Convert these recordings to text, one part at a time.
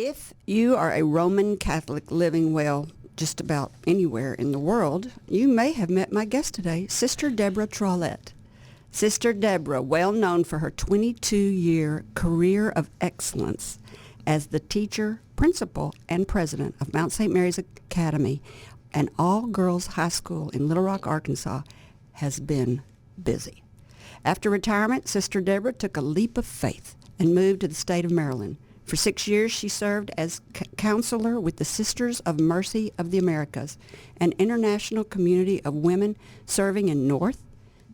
If you are a Roman Catholic living, well, just about anywhere in the world, you may have met my guest today, Sister Deborah Troillett. Sister Deborah, well known for her 22-year career of excellence as the teacher, principal, and president of Mount St. Mary's Academy, an all-girls high school in Little Rock, Arkansas, has been busy. After retirement, Sister Deborah took a leap of faith and moved to the state of Maryland. For 6 years, she served as counselor with the Sisters of Mercy of the Americas, an international community of women serving in North,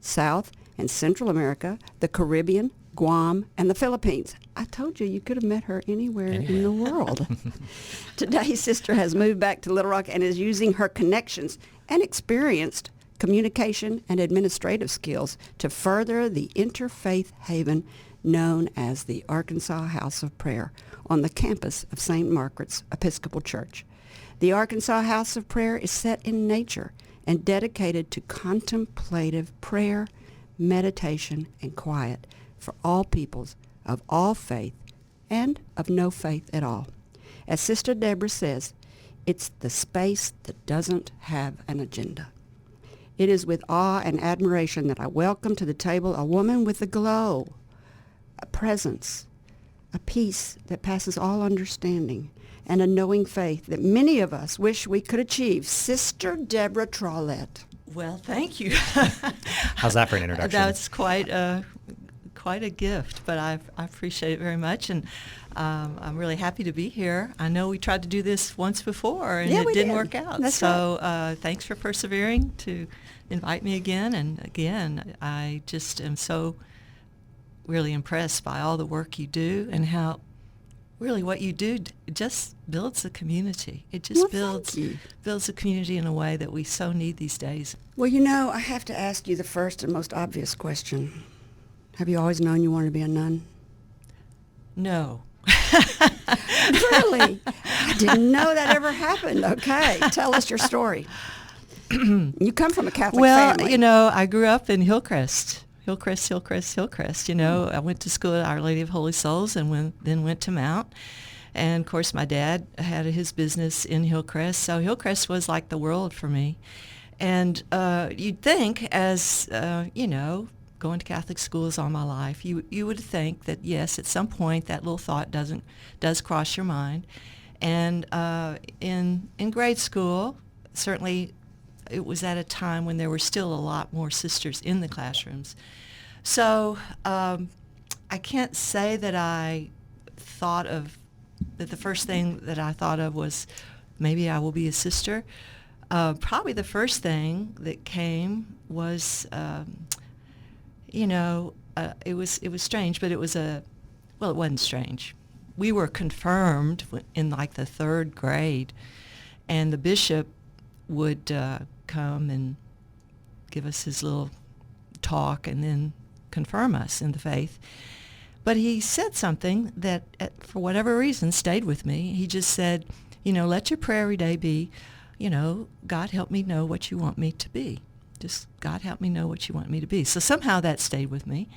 South, and Central America, the Caribbean, Guam, and the Philippines. I told you could have met her anywhere in the world. Today, Sister has moved back to Little Rock and is using her connections and experienced communication and administrative skills to further the interfaith haven known as the Arkansas House of Prayer on the campus of St. Margaret's Episcopal Church. The Arkansas House of Prayer is set in nature and dedicated to contemplative prayer, meditation, and quiet for all peoples of all faith and of no faith at all. As Sister Deborah says, it's the space that doesn't have an agenda. It is with awe and admiration that I welcome to the table a woman with a glow, a presence, a peace that passes all understanding, and a knowing faith that many of us wish we could achieve. Sister Deborah Troillett. Well, thank you. How's that for an introduction? That's quite a gift, but I appreciate it very much, and I'm really happy to be here. I know we tried to do this once before, and it didn't work out. That's so right. Thanks for persevering to invite me again. And again, I just am so really impressed by all the work you do and how really what you do just builds a community. It just builds a community in a way that we so need these days. Well, I have to ask you the first and most obvious question. Have you always known you wanted to be a nun? No. Really? I didn't know that ever happened. Okay, tell us your story. You come from a Catholic family. Well, I grew up in Hillcrest. I went to school at Our Lady of Holy Souls and then went to Mount. And, of course, my dad had his business in Hillcrest, so Hillcrest was like the world for me. And you'd think, as, going to Catholic schools all my life, you would think that, yes, at some point that little thought does cross your mind. And in grade school, certainly it was at a time when there were still a lot more sisters in the classrooms. So I can't say that the first thing that I thought of was maybe I will be a sister. Probably the first thing that came was, it was strange, but it wasn't strange. We were confirmed in like the third grade, and the bishop would come and give us his little talk and then confirm us in the faith. But he said something that, for whatever reason, stayed with me. He just said, let your prayer every day be, God help me know what you want me to be. Just God help me know what you want me to be. So somehow that stayed with me.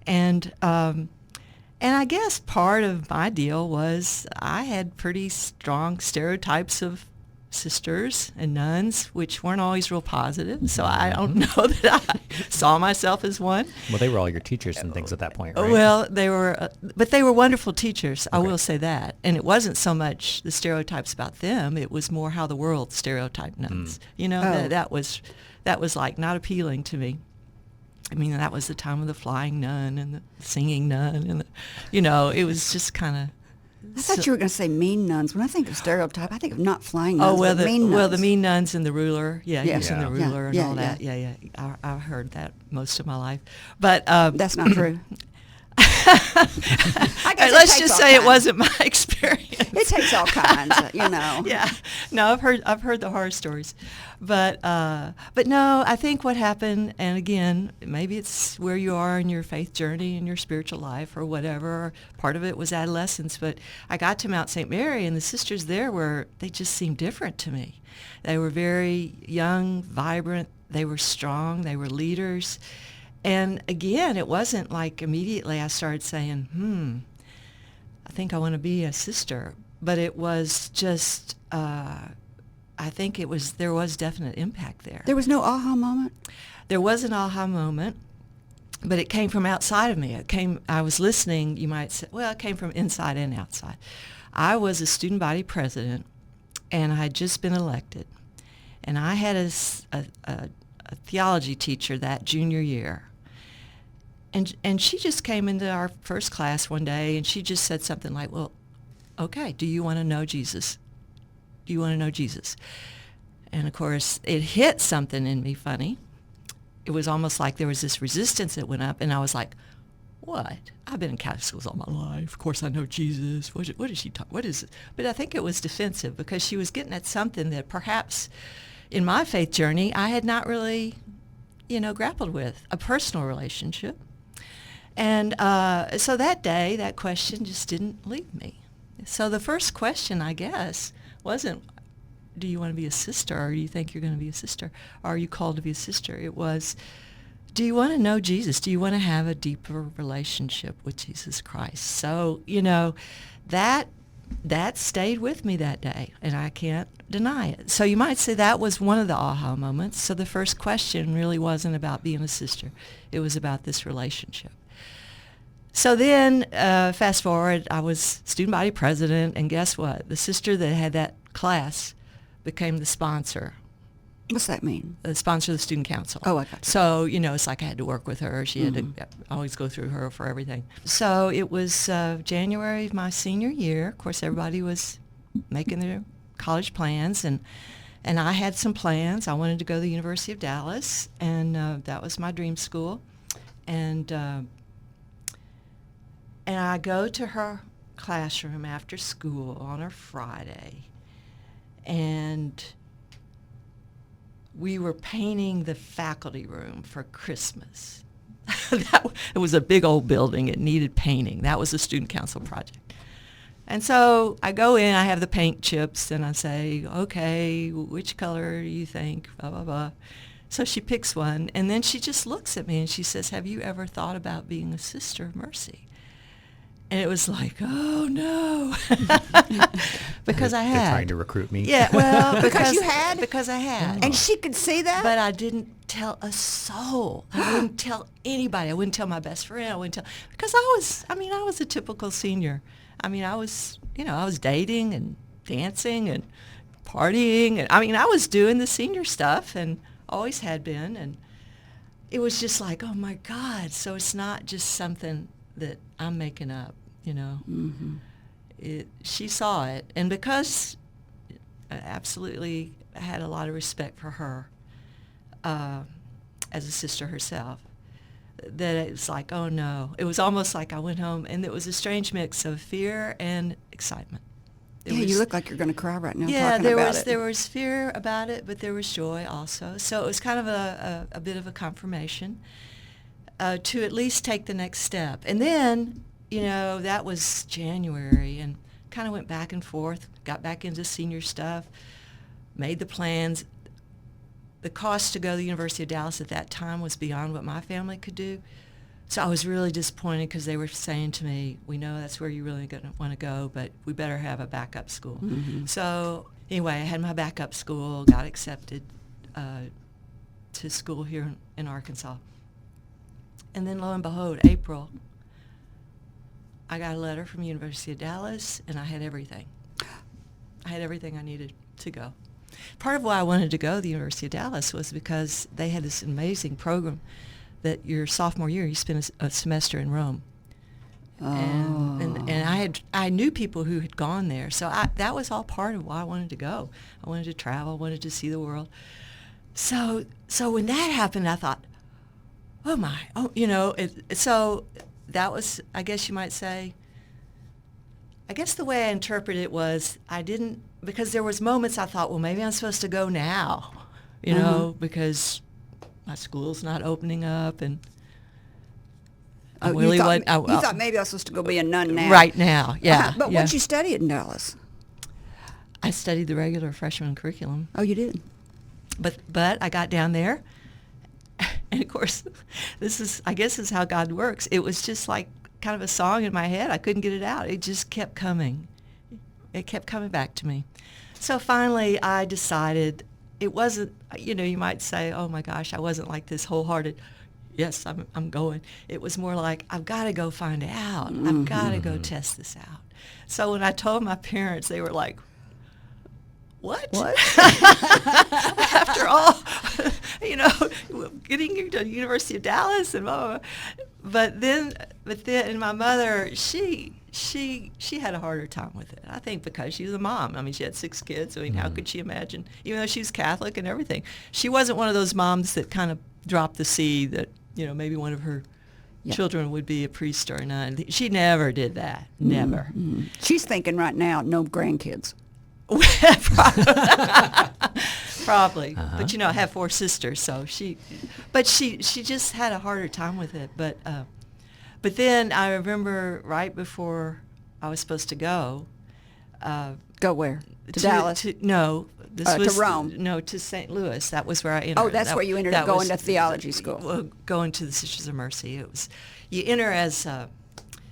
And I guess part of my deal was I had pretty strong stereotypes of sisters and nuns, which weren't always real positive. So I don't know that I saw myself as one. Well, they were all your teachers and things at that point, right? Well, they were wonderful teachers. Okay. I will say that. And it wasn't so much the stereotypes about them. It was more how the world stereotyped nuns. That was like not appealing to me. I mean, that was the time of the flying nun and the singing nun, and it was just kind of. I thought you were going to say mean nuns. When I think of stereotype, I think of not flying nuns, but mean nuns. Well, the mean nuns and the ruler. Yeah, yeah. Using the ruler and all that. Yeah. I heard that most of my life. But that's not true. Let's just say it wasn't my experience. It takes all kinds, Yeah, no, I've heard the horror stories, but no, I think what happened, and again, maybe it's where you are in your faith journey and your spiritual life or whatever. Or part of it was adolescence, but I got to Mount St. Mary, and the sisters there they just seemed different to me. They were very young, vibrant. They were strong. They were leaders. And again, it wasn't like immediately I started saying, I think I want to be a sister. but it was just, I think there was definite impact there. There was no aha moment? There was an aha moment, but it came from outside of me. I was listening, you might say, well, it came from inside and outside. I was a student body president, and I had just been elected. And I had a theology teacher that junior year. And she just came into our first class one day, and she just said something like, well, okay, do you want to know Jesus? Do you want to know Jesus? And, of course, it hit something in me funny. It was almost like there was this resistance that went up, and I was like, what? I've been in Catholic schools all my life. Of course I know Jesus. What is she talking? What is it? But I think it was defensive because she was getting at something that perhaps in my faith journey I had not really, grappled with, a personal relationship. And so that day, that question just didn't leave me. So the first question, I guess, wasn't, do you want to be a sister, or do you think you're going to be a sister? Or are you called to be a sister? It was, do you want to know Jesus? Do you want to have a deeper relationship with Jesus Christ? So, that stayed with me that day, and I can't deny it. So you might say that was one of the aha moments. So the first question really wasn't about being a sister. It was about this relationship. So then, fast forward, I was student body president, and guess what? The sister that had that class became the sponsor. What's that mean? The sponsor of the student council. Oh, I got you. So, it's like I had to work with her. She had to always go through her for everything. So it was January of my senior year. Of course, everybody was making their college plans, and I had some plans. I wanted to go to the University of Dallas, and that was my dream school. And I go to her classroom after school on a Friday, and we were painting the faculty room for Christmas. It was a big old building. It needed painting. That was a student council project. And so I go in, I have the paint chips, and I say, okay, which color do you think, blah, blah, blah. So she picks one, and then she just looks at me and she says, have you ever thought about being a Sister of Mercy? And it was like, oh, no. Because I had. They're trying to recruit me. Yeah, well, Because you had? Because I had. And she could see that? But I didn't tell a soul. I wouldn't tell anybody. I wouldn't tell my best friend. I wouldn't tell. Because I was a typical senior. I was dating and dancing and partying. And I was doing the senior stuff and always had been. And it was just like, oh, my God. So it's not just something that I'm making up. Mm-hmm. She saw it, and because I absolutely had a lot of respect for her as a sister herself, that it was like, oh no. It was almost like I went home, and it was a strange mix of fear and excitement. You look like you're going to cry right now yeah, talking about it. There was fear about it, but there was joy also. So it was kind of a bit of a confirmation to at least take the next step. And then, that was January, and kind of went back and forth, got back into senior stuff, made the plans. The cost to go to the University of Dallas at that time was beyond what my family could do. So I was really disappointed because they were saying to me, we know that's where you really want to go, but we better have a backup school. Mm-hmm. So anyway, I had my backup school, got accepted to school here in Arkansas. And then lo and behold, April, I got a letter from University of Dallas, and I had everything. I had everything I needed to go. Part of why I wanted to go to the University of Dallas was because they had this amazing program that your sophomore year, you spend a semester in Rome. Oh. And I knew people who had gone there, so that was all part of why I wanted to go. I wanted to travel, wanted to see the world. So when that happened, I thought, oh my, so that was, I guess you might say, I guess the way I interpret it was because there was moments I thought, well, maybe I'm supposed to go now, because my school's not opening up, and I really you thought maybe I was supposed to go be a nun now. Right now, yeah. But yeah. what'd you study in Dallas? I studied the regular freshman curriculum. Oh, you did? But I got down there, and of course, I guess this is how God works. It was just like kind of a song in my head. I couldn't get it out. It just kept coming. It kept coming back to me. So finally I decided it wasn't, you might say, oh my gosh, I wasn't like this wholehearted, yes, I'm going. It was more like, I've got to go find out. I've got to go test this out. So when I told my parents, they were like, what? After all, getting you to the University of Dallas and blah, blah, blah. But then, and my mother, she had a harder time with it. I think because she was a mom. I mean, she had 6 kids. I mean, how could she imagine? Even though she was Catholic and everything, she wasn't one of those moms that kind of dropped the seed that maybe one of her children would be a priest or a nun. She never did that. Never. Mm-hmm. She's thinking right now, no grandkids. Probably. But I have 4 sisters, so she just had a harder time with it. But then I remember right before I was supposed to go. Go where? To Dallas? No. To Rome? No, to St. Louis. That was where I entered. Oh, that's where you entered, going to theology school. Going to the Sisters of Mercy. You enter as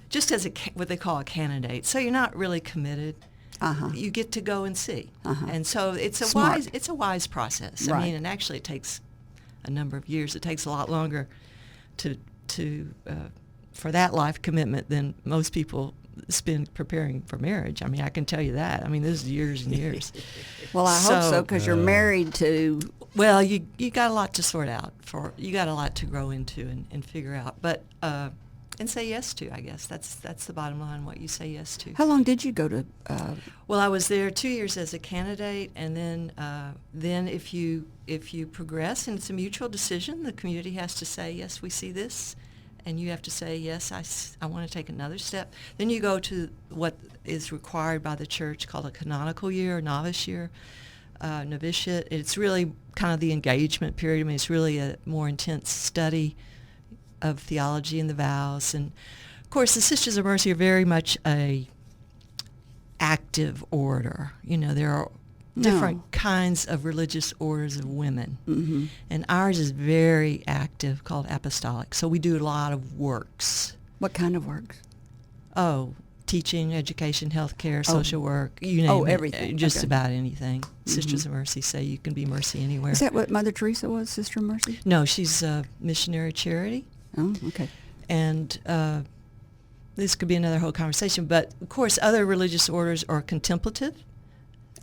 just as what they call a candidate. So you're not really committed. You get to go and see. And so it's a wise process. Right. I mean, and actually it takes a number of years. It takes a lot longer for that life commitment than most people spend preparing for marriage. I mean, I can tell you that. I mean, this is years and years. Well, I hope so, because you're married to... Well, you got a lot to sort out. You got a lot to grow into and figure out. But... and say yes to, I guess. That's the bottom line, what you say yes to. How long did you go to... Well, I was there 2 years as a candidate, and then if you progress, and it's a mutual decision, the community has to say, yes, we see this, and you have to say, yes, I want to take another step. Then you go to what is required by the church called a canonical year, novice year, novitiate. It's really kind of the engagement period. I mean, it's really a more intense study of theology and the vows. And of course the Sisters of Mercy are very much a active order. There are different kinds of religious orders of women. And ours is very active, called apostolic. So we do a lot of works. What kind of works? Oh, teaching, education, healthcare, social work, you name it. Everything. Just about anything. Sisters of Mercy say you can be mercy anywhere. Is that what Mother Teresa was, Sister of Mercy? No, she's a missionary charity. Oh, okay. And this could be another whole conversation, but of course other religious orders are contemplative.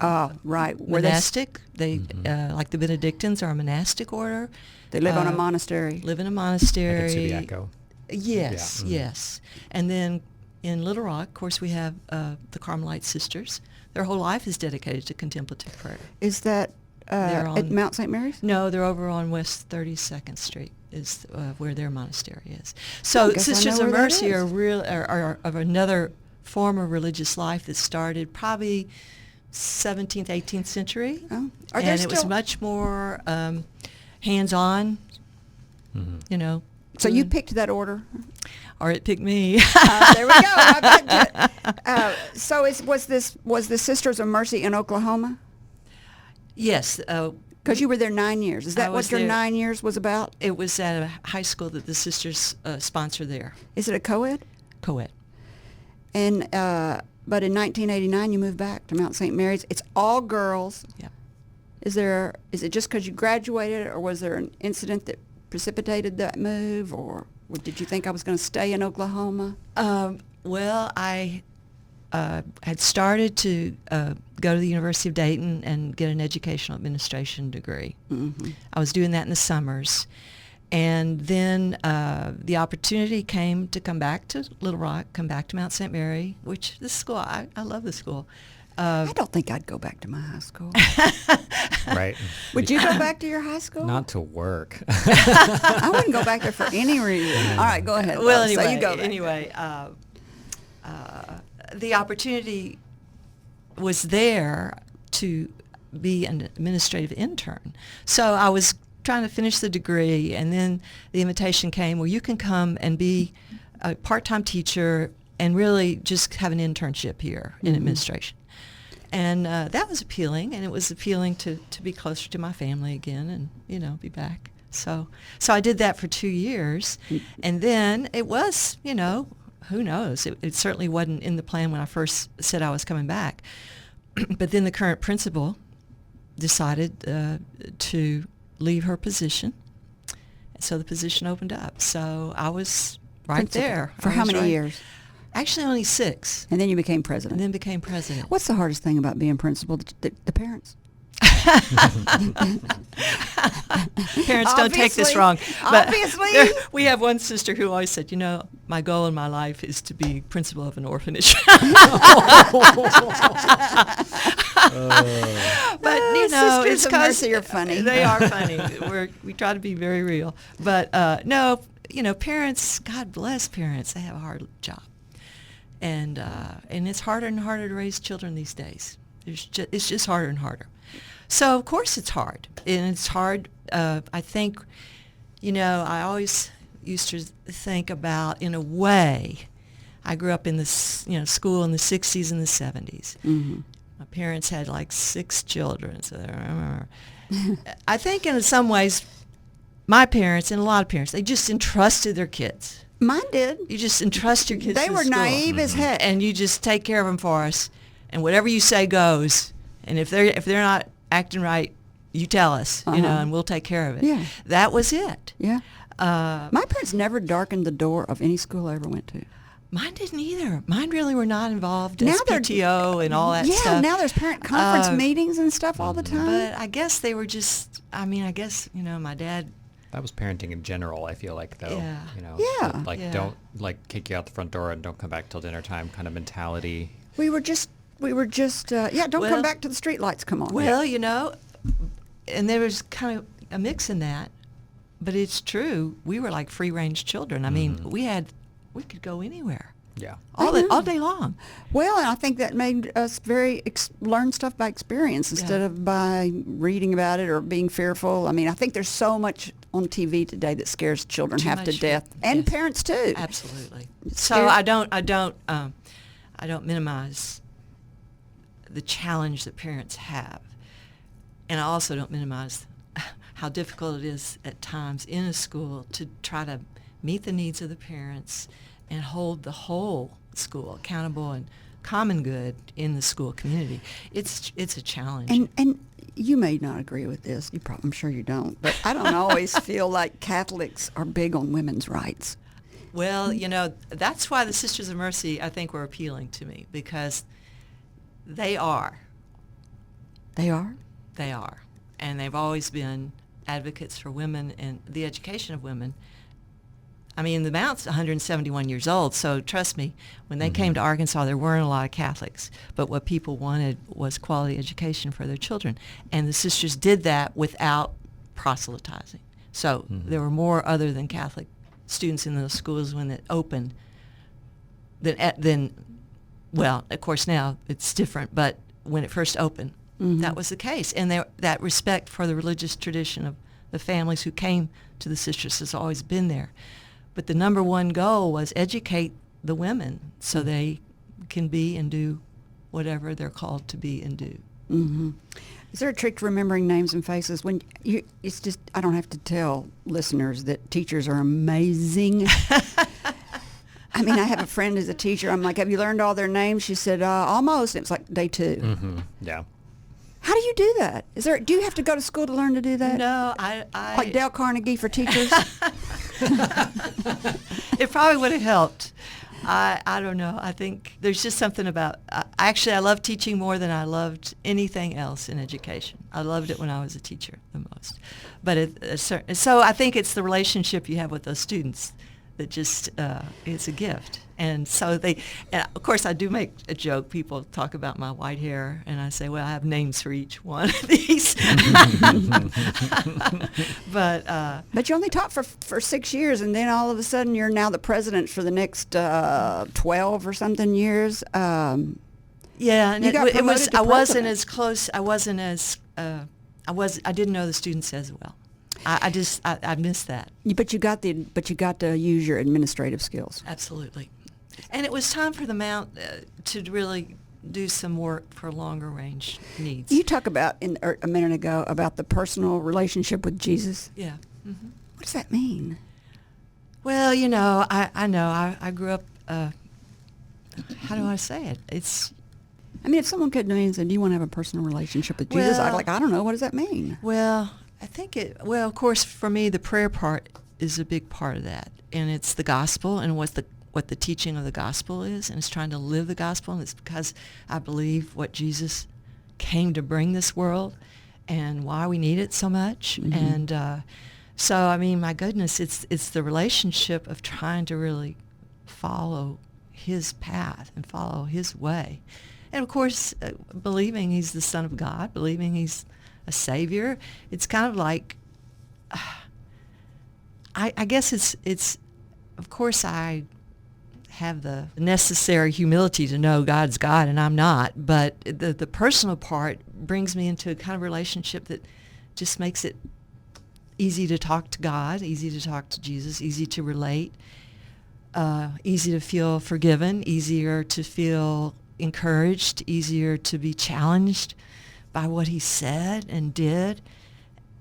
Right. Monastic. They like the Benedictines are a monastic order. They live on a monastery. Live in a monastery. I can see the echo. Yes, yes. And then in Little Rock, of course, we have the Carmelite sisters. Their whole life is dedicated to contemplative prayer. Is that at Mount St. Mary's? No, they're over on West 32nd Street. Is where their monastery is. So Sisters of Mercy are of another form of religious life that started probably 17th, 18th century. Oh. And it was much more hands-on, So you picked that order? Or it picked me. There we go. I bet so was the Sisters of Mercy in Oklahoma? Yes. Because you were there 9 years. Is that what your 9 years was about? It was at a high school that the sisters sponsor there. Is it a co-ed? Co-ed. And but in 1989 you moved back to Mount St. Mary's. It's all girls. Yeah. Is it just because you graduated, or was there an incident that precipitated that move, or did you think I was going to stay in Oklahoma? Well, I had started to go to the University of Dayton and get an educational administration degree. I was doing that in the summers. And then the opportunity came to come back to Little Rock, come back to Mount St. Mary, which this school, I love the school. I don't think I'd go back to my high school. Right. Would you go back to your high school? Not to work. I wouldn't go back there for any reason. All right, go ahead. Well, so you go the opportunity was there to be an administrative intern. So I was trying to finish the degree, and then the invitation came, well, you can come and be a part-time teacher and really just have an internship here in administration. And that was appealing, and it was appealing to be closer to my family again and, be back. So I did that for 2 years, and then it was, who knows? It certainly wasn't in the plan when I first said I was coming back. But then the current principal decided to leave her position. So the position opened up. So I was right Principal. there. For I how was many right- years? Actually, only 6. And then you became president. And then became president. What's the hardest thing about being principal? The parents? Parents don't take this Obviously. wrong. But Obviously. we have one sister who always said, my goal in my life is to be principal of an orphanage. But Sisters it's of 'cause Mercy are funny. They are funny. We try to be very real. But no, parents. God bless parents. They have a hard job, and it's harder and harder to raise children these days. It's just harder and harder. So of course it's hard, and it's hard. I think, I always used to think about, in a way, I grew up in this, school in the 60s and the 70s. Mm-hmm. My parents had like 6 children, so I think in some ways, my parents and a lot of parents, they just entrusted their kids. Mine did. You just entrust your kids They to were school, naive as heck. and you just take care of them for us, and whatever you say goes. And if they're not acting right, you tell us, and we'll take care of it. Yeah. That was it. Yeah. My parents never darkened the door of any school I ever went to. Mine didn't either. Mine really were not involved Now as they're- PTO and all that Yeah, stuff. now there's parent conference meetings and stuff all the time. But I guess they were just, my dad. That was parenting in general, I feel like, though. Yeah. Yeah. that, like, Yeah. don't, like, kick you out the front door and don't come back till dinner time kind of mentality. We were just, don't Well- come back till the street lights come on. Well, and there was kind of a mix in that, but it's true. We were like free-range children. I mean, we could go anywhere Yeah. all day long. Well, and I think that made us learn stuff by experience instead of by reading about it or being fearful. I mean, I think there's so much on TV today that scares children Too half to much, death, and yes. parents too. Absolutely. It's So scary. I don't minimize the challenge that parents have, and I also don't minimize how difficult it is at times in a school to try to meet the needs of the parents and hold the whole school accountable and common good in the school community. It's a challenge. And you may not agree with this. I'm sure you don't. But I don't always feel like Catholics are big on women's rights. Well, that's why the Sisters of Mercy, I think, were appealing to me, because they are. They are? They are. And they've always been advocates for women and the education of women. I mean, the Mount's 171 years old, so trust me, when they came to Arkansas, there weren't a lot of Catholics. But what people wanted was quality education for their children. And the sisters did that without proselytizing. So there were more other than Catholic students in those schools when it opened than well, of course now it's different, but when it first opened, that was the case. And that respect for the religious tradition of the families who came to the sisters has always been there. But the number one goal was educate the women so they can be and do whatever they're called to be and do. Mm-hmm. Is there a trick to remembering names and faces? It's just, I don't have to tell listeners that teachers are amazing. I mean, I have a friend who's a teacher. I'm like, have you learned all their names? She said, almost. And it was like day 2. Mm-hmm. Yeah. How do you do that? Do you have to go to school to learn to do that? No, I Like Dale Carnegie for teachers? It probably would have helped. I don't know. I think there's just something about, actually I love teaching more than I loved anything else in education. I loved it when I was a teacher the most. But so I think it's the relationship you have with those students that just, it's a gift. And so and of course I do make a joke. People talk about my white hair, and I say, well, I have names for each one of these. But you only taught for 6 years, and then all of a sudden you're now the president for the next 12 or something years. Yeah, and You got it was. promoted to I wasn't president. as close. I wasn't as. I didn't know the students as well. I missed that. But you got to use your administrative skills. Absolutely. And it was time for the Mount to really do some work for longer range needs. You talk about a minute ago about the personal relationship with Jesus. Yeah. Mm-hmm. What does that mean? Well, I know. I grew up how do I say it? It's, I mean, if someone came to me and said, do you want to have a personal relationship with Jesus? I'd Well- like, I don't know. What does that mean? well, I think of course, for me, the prayer part is a big part of that. And it's the gospel and what the teaching of the gospel is. And it's trying to live the gospel. And it's because I believe what Jesus came to bring this world and why we need it so much. Mm-hmm. And so, I mean, my goodness, it's the relationship of trying to really follow his path and follow his way. And of course, believing he's the Son of God, believing he's a Savior. It's kind of like, I guess it's, of course I have the necessary humility to know God's God and I'm not, but the personal part brings me into a kind of relationship that just makes it easy to talk to God, easy to talk to Jesus, easy to relate, easy to feel forgiven, easier to feel encouraged, easier to be challenged by what he said and did,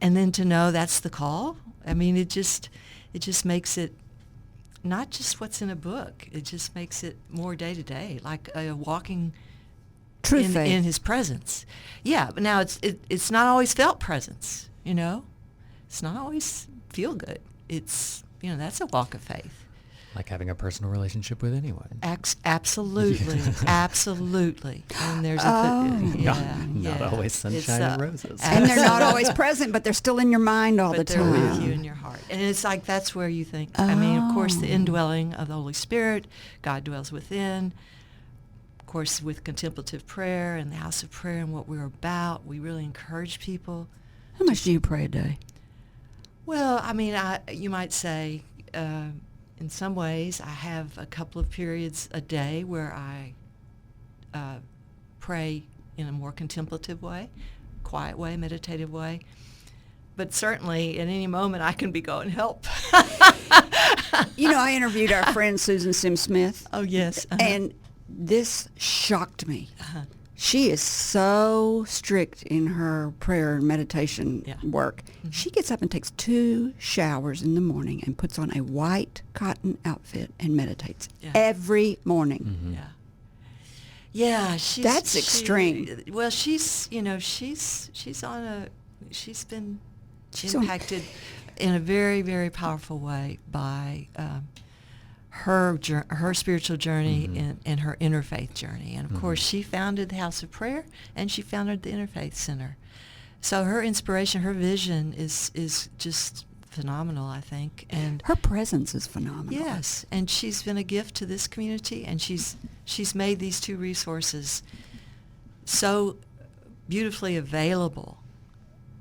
and then to know that's the call. I mean, it just makes it not just what's in a book. It just makes it more day to day, like walking True faith. in his presence. Yeah, but now it's not always felt presence, you know? It's not always feel good. It's, that's a walk of faith. Like having a personal relationship with anyone. Absolutely, absolutely. And there's Not always sunshine and roses. And they're not always present, but they're still in your mind all the But they're time. with you in your heart. And it's like that's where you think, I mean, of course, the indwelling of the Holy Spirit, God dwells within. Of course, with contemplative prayer and the house of prayer and what we're about, we really encourage people. How much do you pray a day? Well, I mean, you might say, in some ways, I have a couple of periods a day where I pray in a more contemplative way, quiet way, meditative way. But certainly, at any moment, I can be going, help. I interviewed our friend Susan Sims Smith. Oh, yes. Uh-huh. And this shocked me. Uh-huh. She is so strict in her prayer and meditation work. Mm-hmm. She gets up and takes 2 showers in the morning and puts on a white cotton outfit and meditates every morning. Mm-hmm. Yeah. Yeah, That's extreme. Well, she's been impacted in a very, very powerful way by her spiritual journey and her interfaith journey. And of course, she founded the House of Prayer and she founded the Interfaith Center. So her inspiration, her vision is just phenomenal, I think. And her presence is phenomenal. yes, and she's been a gift to this community, and she's made these 2 resources so beautifully available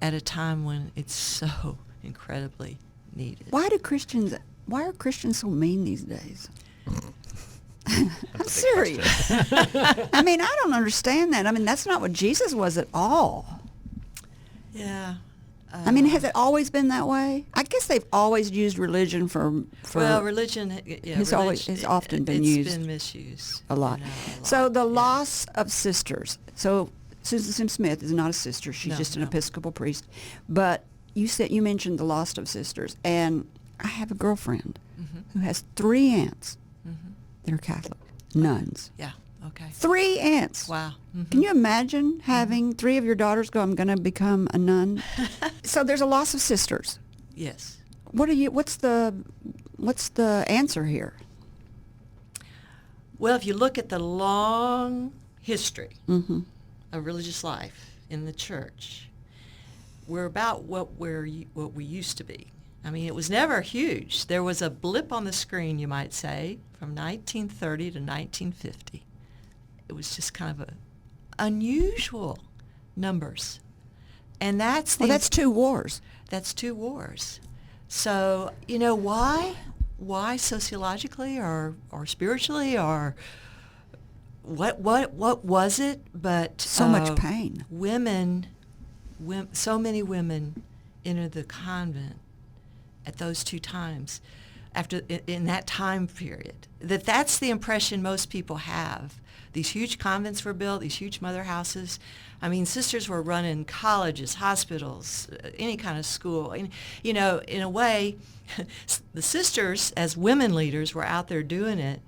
at a time when it's so incredibly needed. Why are Christians so mean these days? I'm serious. I mean, I don't understand that. I mean, that's not what Jesus was at all. Yeah. I mean, has it always been that way? I guess they've always used religion for well, religion has often been used. It's been misused a lot. So the loss of sisters. So Susan Sims Smith is not a sister. She's just an Episcopal priest. But you mentioned the loss of sisters, and I have a girlfriend who has 3 aunts that are Catholic, nuns. Yeah. Okay. 3 aunts. Wow. Mm-hmm. Can you imagine having 3 of your daughters go, I'm going to become a nun? So there's a loss of sisters. Yes. What's the answer here? Well, if you look at the long history of religious life in the church, we're about what we used to be. I mean, it was never huge. There was a blip on the screen, you might say, from 1930 to 1950. It was just kind of unusual numbers. And that's 2 wars. That's 2 wars. So, why? Why sociologically or spiritually or what was it? But so much pain. So many women entered the convent at those 2 times in that time period. That's the impression most people have. These huge convents were built, these huge mother houses. I mean, sisters were running colleges, hospitals, any kind of school. And, in a way, the sisters, as women leaders, were out there doing it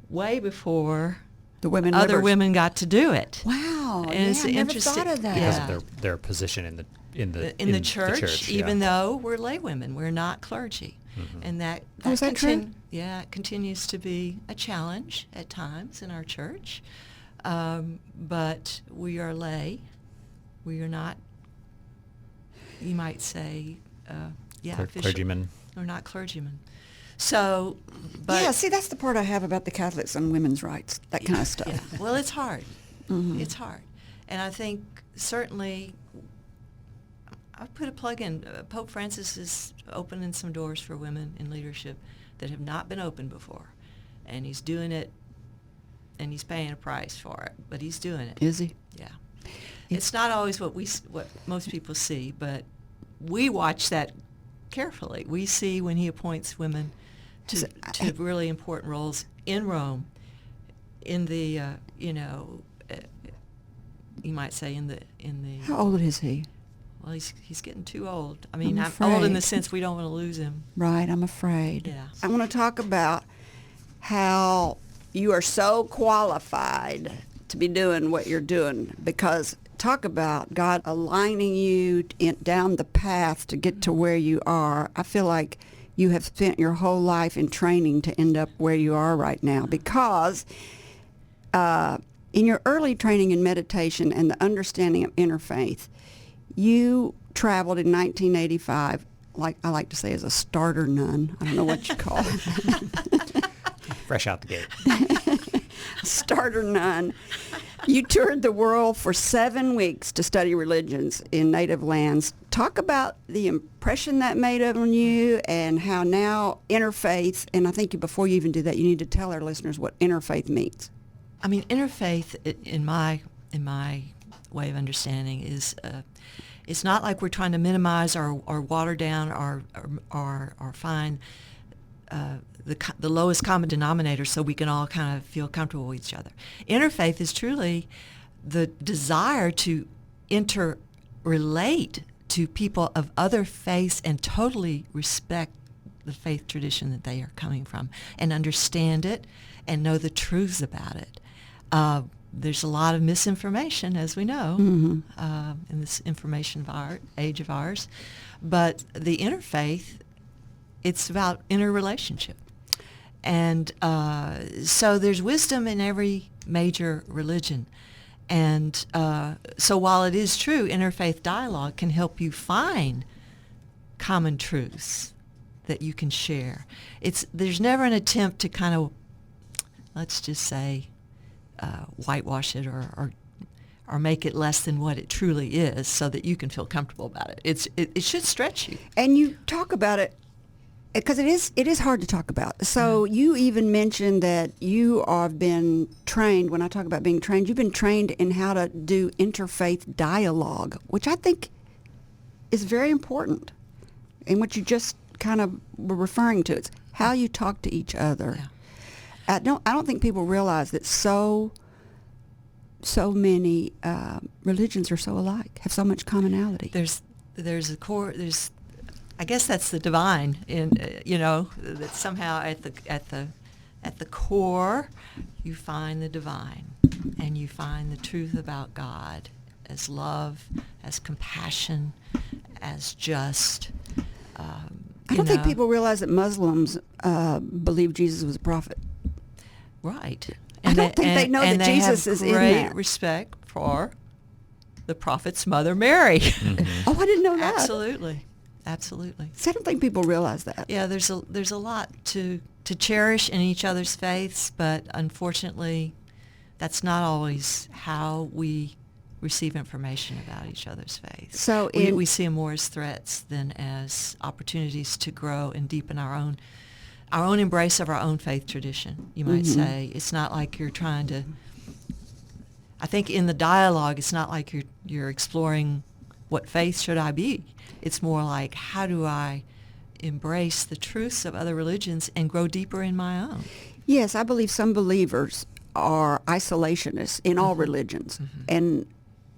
way before The women other livers. women got to do it. Wow. And Yeah, it's I never interesting. thought of that. Because Yeah. of their position in the church, yeah. even though we're lay women, we're not clergy. Mhm. And that, Oh, is that true? Yeah, it continues to be a challenge at times in our church. But we are lay. We are not, you might say, official. Clergymen. We're not clergymen. So, but... Yeah, see, that's the part I have about the Catholics and women's rights, that kind of stuff. Yeah. Well, it's hard. Mhm. It's hard. And I think certainly, I'll put a plug in. Pope Francis is opening some doors for women in leadership that have not been opened before. And he's doing it, and he's paying a price for it, but he's doing it. Is he? Yeah. It's not always what most people see, but we watch that carefully. We see when he appoints women to really important roles in Rome, in the you might say in the. How old is he? Well, he's getting too old. I mean, I'm I'm old in afraid. the sense we don't want to lose him. Right, I'm afraid. Yeah. I want to talk about how you are so qualified to be doing what you're doing, because talk about God aligning you down the path to get to where you are. I feel like you have spent your whole life in training to end up where you are right now, because in your early training in meditation and the understanding of interfaith, you traveled in 1985, like I like to say, as a starter nun. I don't know what you call it. Fresh out the gate. Starter nun. You toured the world for 7 weeks to study religions in native lands. Talk about the impression that made on you and how now interfaith, and I think before you even do that, you need to tell our listeners what interfaith means. I mean, interfaith, in my way of understanding, is it's not like we're trying to minimize or water down or find the lowest common denominator so we can all kind of feel comfortable with each other. Interfaith is truly the desire to interrelate to people of other faiths and totally respect the faith tradition that they are coming from and understand it and know the truths about it. There's a lot of misinformation, as we know, in this information age of ours. But the interfaith, it's about interrelationship. And so there's wisdom in every major religion. And so while it is true, interfaith dialogue can help you find common truths that you can share. There's never an attempt to kind of, let's just say, whitewash it or make it less than what it truly is so that you can feel comfortable about it. It should stretch you. And you talk about it because it is hard to talk about. So you even mentioned that you have been trained. When I talk about being trained, you've been trained in how to do interfaith dialogue, which I think is very important, and what you just kind of were referring to. It's how you talk to each other. Yeah. I don't think people realize that so many religions are so alike, have so much commonality. There's a core. I guess that's the divine in that somehow at the core you find the divine, and you find the truth about God as love, as compassion, as just. I don't think people realize that Muslims believe Jesus was a prophet. Right. I don't think they know that Jesus is in that. And they have great respect for the prophet's mother, Mary. Oh, I didn't know that. Absolutely. Absolutely. See, I don't think people realize that. Yeah, there's a lot to cherish in each other's faiths, but unfortunately, that's not always how we receive information about each other's faiths. So we see them more as threats than as opportunities to grow and deepen our own embrace of our own faith tradition, you might say. It's not like you're trying to, I think in the dialogue, it's not like you're exploring what faith should I be. It's more like, how do I embrace the truths of other religions and grow deeper in my own? Yes, I believe some believers are isolationists in all religions, and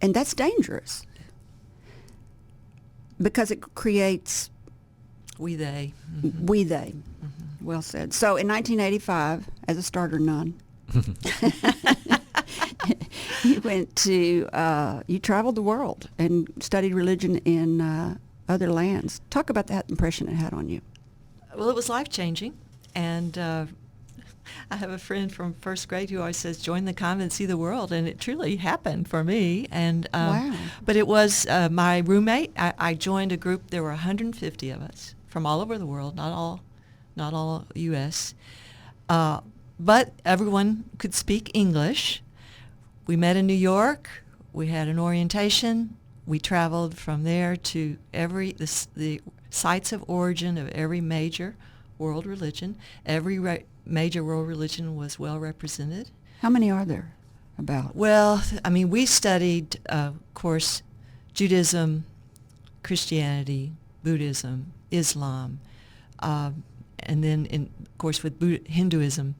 that's dangerous because it creates We, they. Mm-hmm. We, they. Mm-hmm. Well said. So in 1985, as a starter nun, you went to, you traveled the world and studied religion in other lands. Talk about that impression it had on you. Well, it was life-changing, and I have a friend from first grade who always says, join the convent, see the world, and it truly happened for me. And Wow. But it was my roommate. I joined a group. There were 150 of us from all over the world, not all U.S., but everyone could speak English. We met in New York. We had an orientation. We traveled from there to the sites of origin of every major world religion. Every major world religion was well represented. How many are there about? Well, I mean, we studied, of course, Judaism, Christianity, Buddhism, Islam, and then, of course, with Hinduism.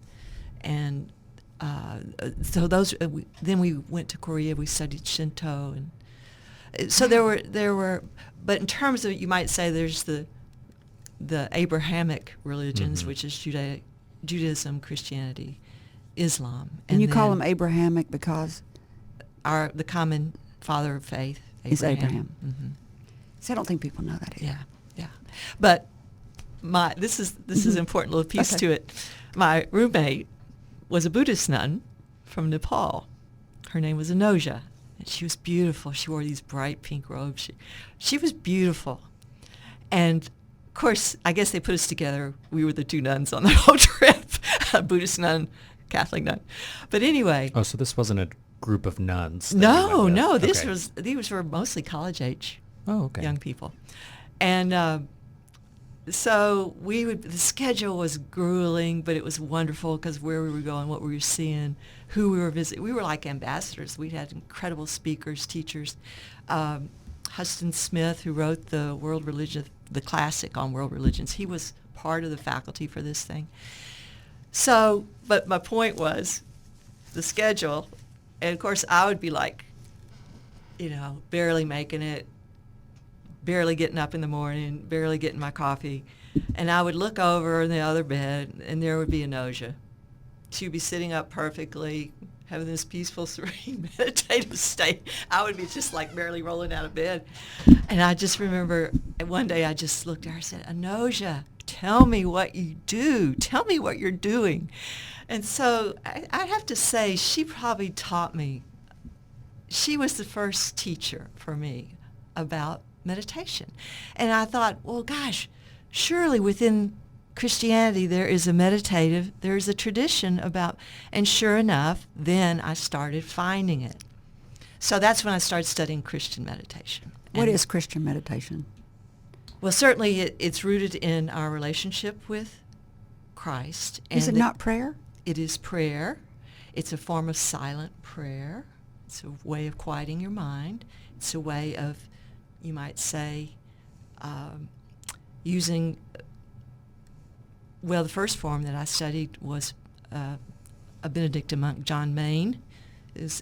And so then we went to Korea. We studied Shinto, and so there were. But in terms of, you might say, there's the Abrahamic religions, Mm-hmm. which is Judaism, Christianity, Islam, And you call them Abrahamic because? the common father of faith Is Abraham. Mm-hmm. See, I don't think people know that either. Yeah. But this is important little piece Okay. to it. My roommate was a Buddhist nun from Nepal. Her name was Anoja, and she was beautiful. She wore these bright pink robes. She was beautiful. And of course, I guess they put us together. We were the two nuns on the whole trip, a Buddhist nun, Catholic nun. But anyway. Oh, so this wasn't a group of nuns? No. Okay. These were mostly college age young people. And so the schedule was grueling, but it was wonderful because where we were going, what we were seeing, who we were visiting. We were like ambassadors. We had incredible speakers, teachers. Huston Smith, who wrote the World Religion, the classic on world religions, he was part of the faculty for this thing. So, but my point was the schedule, and of course I would be like, barely making it, barely getting up in the morning, barely getting my coffee, and I would look over in the other bed, and there would be Anoja. She would be sitting up perfectly, having this peaceful, serene, meditative state. I would be just like barely rolling out of bed. And I just remember one day I just looked at her and said, Anoja, tell me what you do. Tell me what you're doing. And so I have to say, she probably taught me. She was the first teacher for me about meditation. And I thought, well, gosh, surely within Christianity there is a tradition about, and sure enough, then I started finding it. So that's when I started studying Christian meditation. What is Christian meditation? Well, certainly it's rooted in our relationship with Christ. Is it not prayer? It is prayer. It's a form of silent prayer. It's a way of quieting your mind. It's a way of, you might say, using, the first form that I studied was a Benedictine monk, John Maine,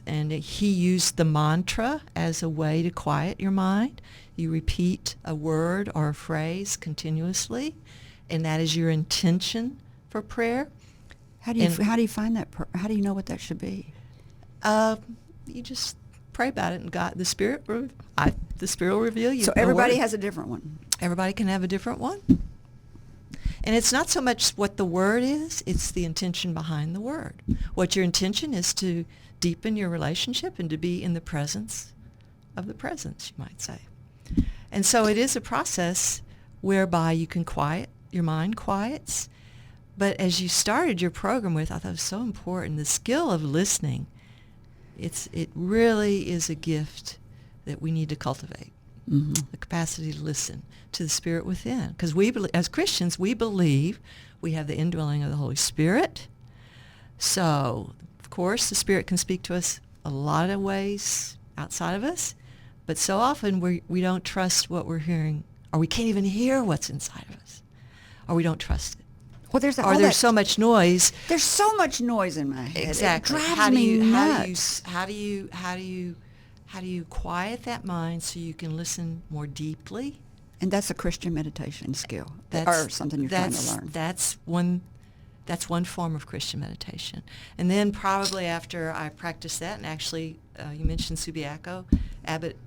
and he used the mantra as a way to quiet your mind. You repeat a word or a phrase continuously, and that is your intention for prayer. How do you find that? How do you know what that should be? You just pray about it, and the Spirit will reveal you. So everybody has a different one. Everybody can have a different one. And it's not so much what the word is, it's the intention behind the word. What your intention is to deepen your relationship and to be in the presence of the presence, you might say. And so it is a process whereby you can your mind quiets. But as you started your program with, I thought it was so important, the skill of listening. It really is a gift that we need to cultivate. Mm-hmm. The capacity to listen to the Spirit within. Because as Christians, we believe we have the indwelling of the Holy Spirit. So, of course, the Spirit can speak to us a lot of ways outside of us, but so often we don't trust what we're hearing, or we can't even hear what's inside of us, or we don't trust it. Well, there's so much noise. There's so much noise in my head. Exactly. It drives me nuts. How do you quiet that mind so you can listen more deeply And that's a Christian meditation skill, or something you're trying to learn. That's one form of Christian meditation. And then probably after I practiced that, and actually you mentioned Subiaco, Abbot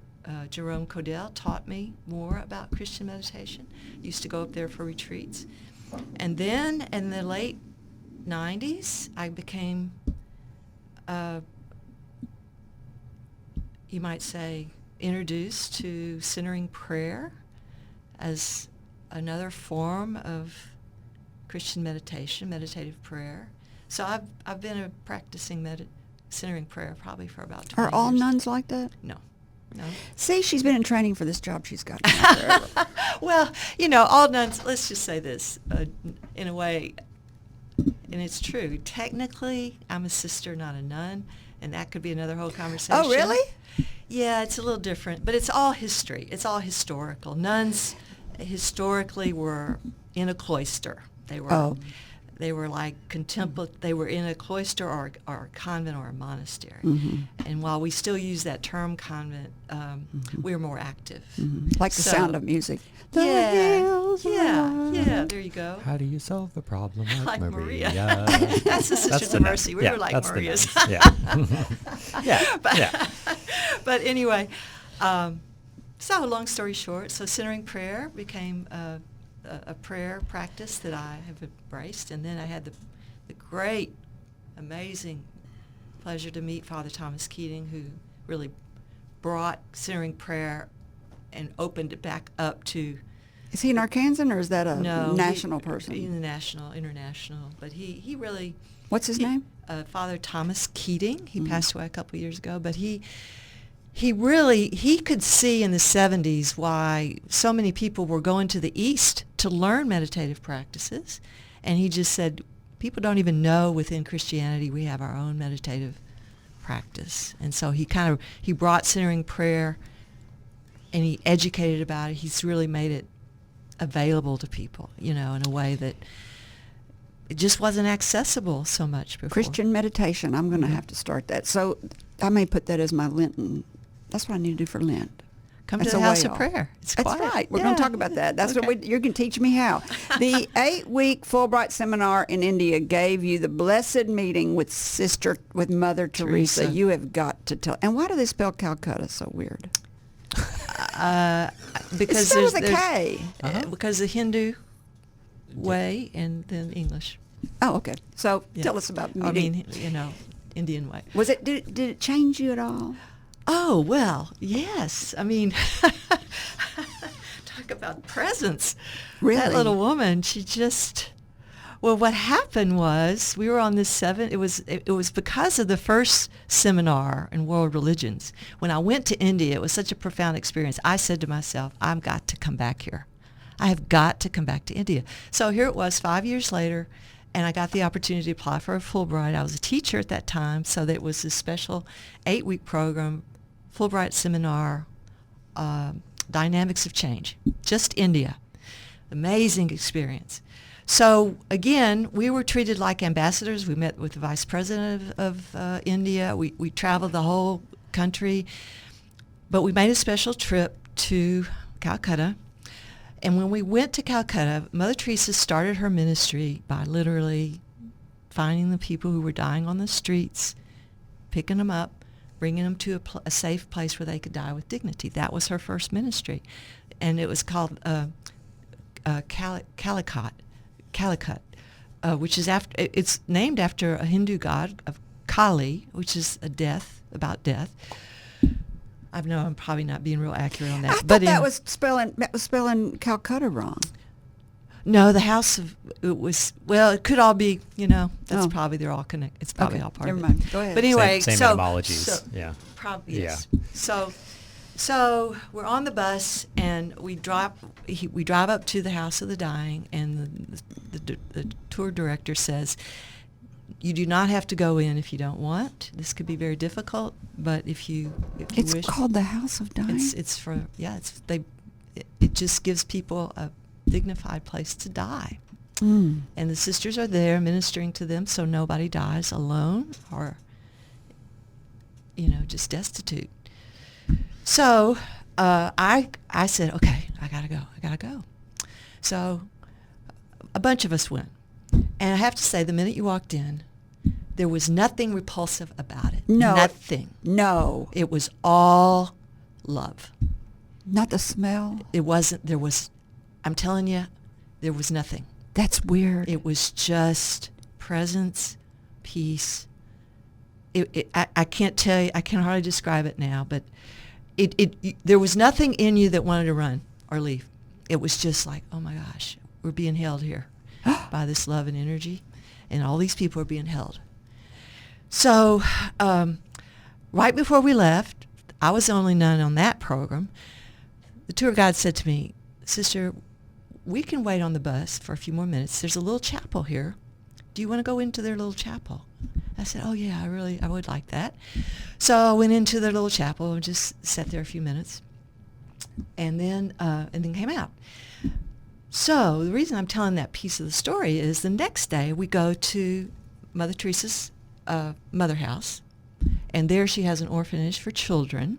Jerome Codell taught me more about Christian meditation. Used to go up there for retreats. And then in the late 90s, I became, you might say, introduced to centering prayer as another form of Christian meditation, meditative prayer. So I've been practicing centering prayer probably for about 20 years. Are all nuns like that? No. See, she's been in training for this job she's got. Well, all nuns, let's just say this, in a way, and it's true. Technically, I'm a sister, not a nun, and that could be another whole conversation. Oh, really? Yeah, it's a little different, but it's all history. It's all historical. Nuns historically were in a cloister. They were like they were in a cloister or a convent or a monastery. Mm-hmm. And while we still use that term convent, we were more active. Mm-hmm. Like the sound of music. Yeah, there you go. How do you solve the problem like Maria? That's the Sisters of Mercy. We were like Marias. But anyway, so long story short, so centering prayer became a prayer practice that I have embraced, and then I had the great, amazing pleasure to meet Father Thomas Keating, who really brought centering prayer and opened it back up to. Is he an Arkansan, or is that a national person? He's international, but he really. What's his name? Father Thomas Keating. He passed away a couple of years ago, but he could see in the 70s why so many people were going to the East to learn meditative practices, and he just said, people don't even know within Christianity we have our own meditative practice. And so he brought centering prayer, and he educated about it. He's really made it available to people, in a way that it just wasn't accessible so much before. Christian meditation. I'm going to have to start that. So I may put that as my Lenten. That's what I need to do for Lent. Come to the house of prayer. It's That's quiet. right. We're going to talk about that. That's what you're going to teach me how. The 8-week Fulbright seminar in India gave you the blessed meeting with Mother Teresa. You have got to tell. And why do they spell Calcutta so weird? Because there's a K. Because the Hindu way and then English. Oh, okay. So tell us about the meeting. Indian way. Was it? Did it change you at all? Oh, well, yes. I mean, talk about presence. Really? That little woman, she just, well, what happened was we were on this it was because of the first seminar in world religions. When I went to India, it was such a profound experience. I said to myself, I've got to come back here. I have got to come back to India. So here it was 5 years later, and I got the opportunity to apply for a Fulbright. I was a teacher at that time, so that it was this special 8-week program, Fulbright seminar, Dynamics of Change, just India. Amazing experience. So again, we were treated like ambassadors. We met with the vice president of India. We traveled the whole country, but we made a special trip to Calcutta. And when we went to Calcutta, Mother Teresa started her ministry by literally finding the people who were dying on the streets, picking them up, bringing them to a safe place where they could die with dignity. That was her first ministry. And it was called Calicut, which is it's named after a Hindu god of Kali, which is about death. I know I'm probably not being real accurate on that. I thought that was spelling Calcutta wrong. No, the house of it was. Well, it could all be. That's probably they're all connected. It's probably all part of it. Never mind. Go ahead. But anyway, same etymologies. Yeah. Probably yes. So we're on the bus and we drive up to the house of the dying, and the tour director says, you do not have to go in if you don't want. This could be very difficult, but if you wish. It's called the House of Dying? It just gives people a dignified place to die. Mm. And the sisters are there ministering to them so nobody dies alone or, just destitute. So I said, okay, I gotta go. So a bunch of us went. And I have to say, the minute you walked in, there was nothing repulsive about it. No. Nothing. No. It was all love. Not the smell. I'm telling you, there was nothing. That's weird. It was just presence, peace. I can't tell you, I can hardly describe it now, but there was nothing in you that wanted to run or leave. It was just like, oh my gosh, we're being held here by this love and energy, and all these people are being held. So right before we left, I was the only nun on that program. The tour guide said to me, "Sister, we can wait on the bus for a few more minutes. There's a little chapel here. Do you want to go into their little chapel?" I said, "Oh yeah, I would like that." So I went into their little chapel and just sat there a few minutes, and then came out. So the reason I'm telling that piece of the story is the next day we go to Mother Teresa's mother house, and there she has an orphanage for children.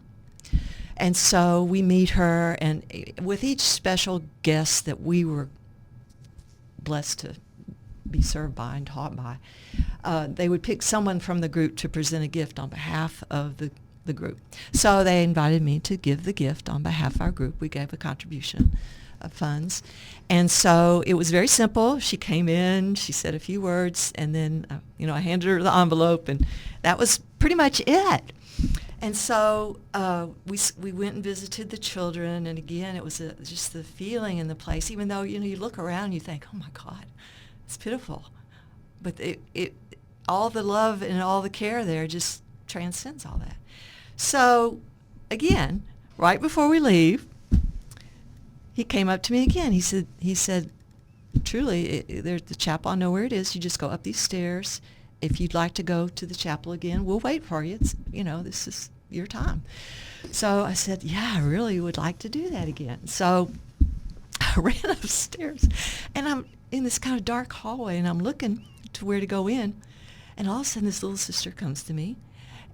And so we meet her, and with each special guest that we were blessed to be served by and taught by, they would pick someone from the group to present a gift on behalf of the group. So they invited me to give the gift on behalf of our group. We gave a contribution of funds. And so it was very simple. She came in, she said a few words, and then I handed her the envelope, and that was pretty much it. And so we went and visited the children, and again, it was just the feeling in the place. Even though you look around, and you think, "Oh my God, it's pitiful," but it all the love and all the care there just transcends all that. So again, right before we leave, he came up to me again. He said, "Truly, there's the chapel. I know where it is. You just go up these stairs. If you'd like to go to the chapel again, we'll wait for you. It's this is your time." So I said, "Yeah, I really would like to do that again." So I ran upstairs, and I'm in this kind of dark hallway, and I'm looking to where to go in, and all of a sudden this little sister comes to me,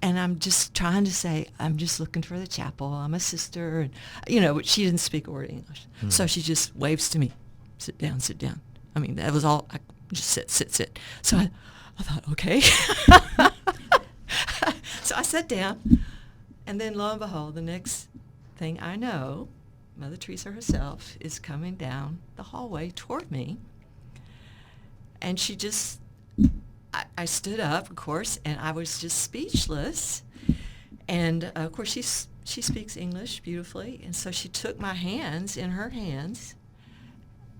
and I'm just trying to say, "I'm just looking for the chapel. I'm a sister," and but she didn't speak a word of English, so she just waves to me, "Sit down, sit down." I mean, that was all. I just sit. So I thought, okay. So I sat down, and then lo and behold, the next thing I know, Mother Teresa herself is coming down the hallway toward me, and she just, I stood up, of course, and I was just speechless, and of course she speaks English beautifully, and so she took my hands in her hands.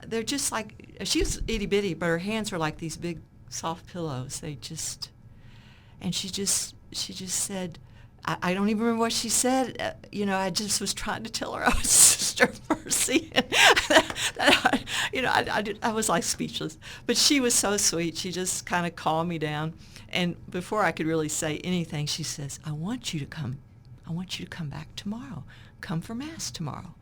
They're just like, she was itty bitty, but her hands were like these big soft pillows. And she just said, I don't even remember what she said. I just was trying to tell her I was Sister Mercy. I was like speechless. But she was so sweet. She just kind of calmed me down. And before I could really say anything, she says, I want you to come back tomorrow. Come for Mass tomorrow."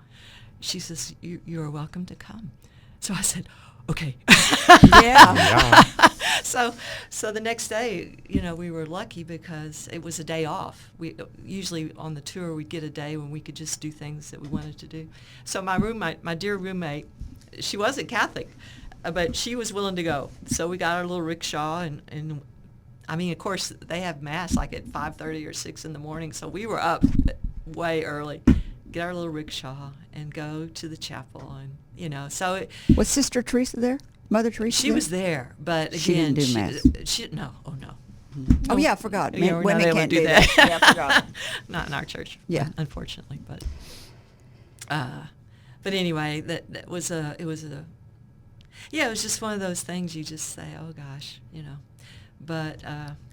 She says, you're welcome to come. So I said, okay. Yeah. So the next day, we were lucky because it was a day off. We usually on the tour we'd get a day when we could just do things that we wanted to do. So my dear roommate, she wasn't Catholic, but she was willing to go. So we got our little rickshaw, and I mean, of course, they have Mass like at 5:30 or 6 in the morning. So we were up way early, get our little rickshaw, and go to the chapel, and so Was Sister Teresa there? Mother Teresa? she was there, but again, She didn't do Mass. No, oh no. Oh yeah, I forgot. Yeah, we're Women not able can't to do do that. that. Yeah, I forgot. Not in our church. Yeah. Unfortunately, but anyway, it was just one of those things you just say, oh gosh, but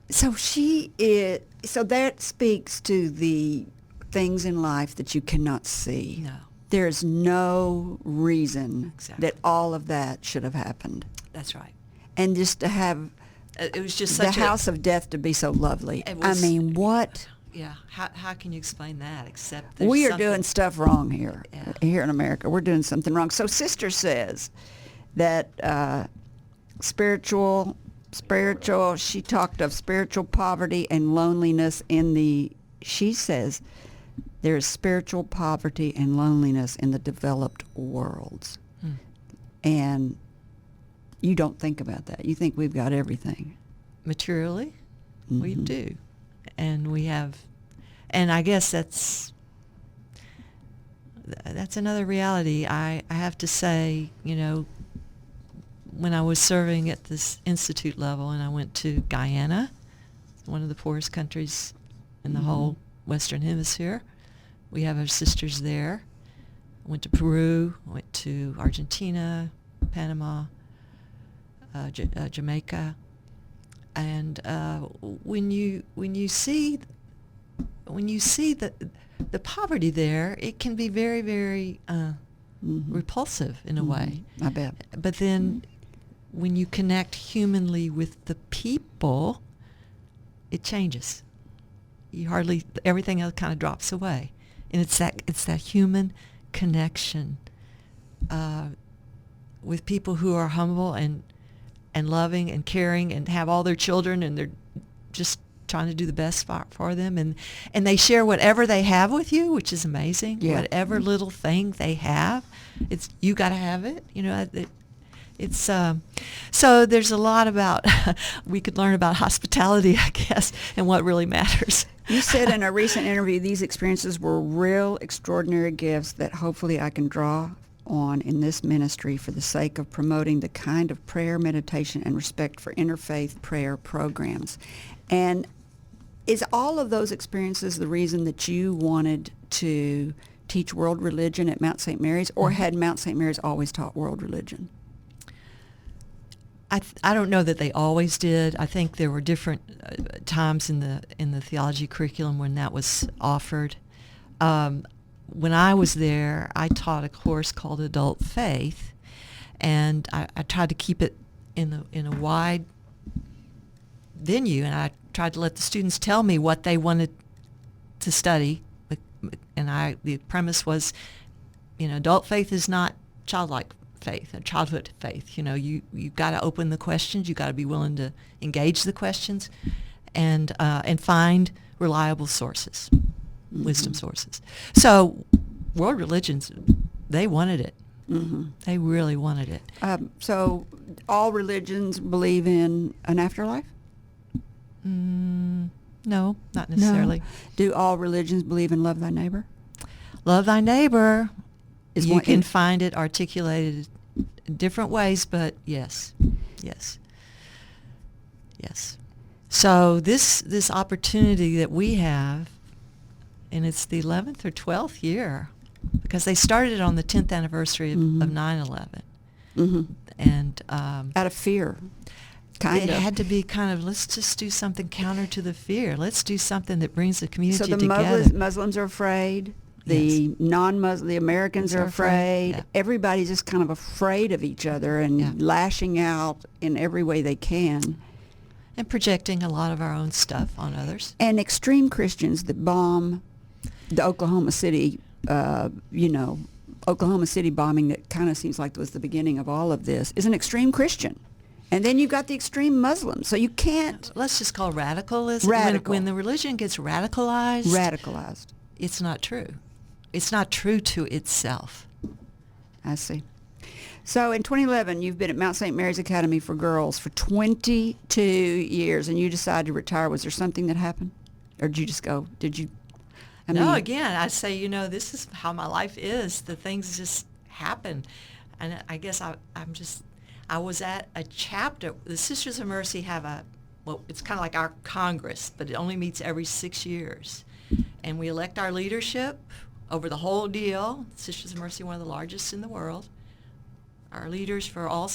So that speaks to the things in life that you cannot see. no, There's no reason Exactly. that all of that should have happened. that's right. And just to have It was just the such house of death to be so lovely. It was- I mean, what? Yeah, how can you explain that except We are something- doing stuff wrong here. Yeah. Here in America, we're doing something wrong. So Sister says that spiritual, she talked of spiritual poverty and loneliness she says there is spiritual poverty and loneliness in the developed worlds. And you don't think about that. You think we've got everything. Materially, we do. And we have, and I guess that's another reality. I have to say, when I was serving at this institute level and I went to Guyana, one of the poorest countries in the whole Western Hemisphere, we have our sisters there. I went to Peru, went to Argentina, Panama, Jamaica, and when you see the poverty there, it can be very, very repulsive in a way. I bet. But then when you connect humanly with the people, it changes. Everything else kind of drops away, and it's that human connection with people who are humble and loving and caring and have all their children, and they're just trying to do the best for them, and they share whatever they have with you, which is amazing. Yeah. Whatever little thing they have, it's you got to have it. It's so there's a lot about we could learn about hospitality, I guess, and what really matters. You said in a recent interview these experiences were real extraordinary gifts that hopefully I can draw on in this ministry for the sake of promoting the kind of prayer, meditation, and respect for interfaith prayer programs. And is all of those experiences the reason that you wanted to teach world religion at Mount St. Mary's, or had Mount St. Mary's always taught world religion? I don't know that they always did. I think there were different times in the theology curriculum when that was offered. When I was there, I taught a course called Adult Faith, and I tried to keep it in a wide venue, and I tried to let the students tell me what they wanted to study. And the premise was, adult faith is not childlike faith, childhood faith. You've got to open the questions. You've got to be willing to engage the questions, and find reliable sources, wisdom sources. So, world religions, they wanted it. They really wanted it. So, all religions believe in an afterlife? No, not necessarily. No. Do all religions believe in love thy neighbor? Love thy neighbor. You can in- find it articulated in different ways, but yes. So this opportunity that we have, and it's the 11th or 12th year, because they started it on the 10th anniversary of 9/11. And out of fear. It had to be kind of, let's just do something counter to the fear. Let's do something that brings the community together. So the Muslims are afraid. The non-Muslim, the Americans are afraid. Yeah. Everybody's just kind of afraid of each other and lashing out in every way they can. And projecting a lot of our own stuff on others. And extreme Christians that bomb the Oklahoma City, Oklahoma City bombing that kind of seems like was the beginning of all of this, is an extreme Christian. And then you've got the extreme Muslims. So you can't... Let's just call radicalism. Radical. When the religion gets radicalized... Radicalized. It's not true. It's not true to itself. I see. So in 2011, you've been at Mount St. Mary's Academy for Girls for 22 years, and you decided to retire. Was there something that happened? Or did you just go? No, again, I say, this is how my life is. The things just happen. And I guess I was at a chapter. The Sisters of Mercy have it's kind of like our Congress, but it only meets every 6 years. And we elect our leadership over the whole deal. Sisters of Mercy, one of the largest in the world. Our leaders for all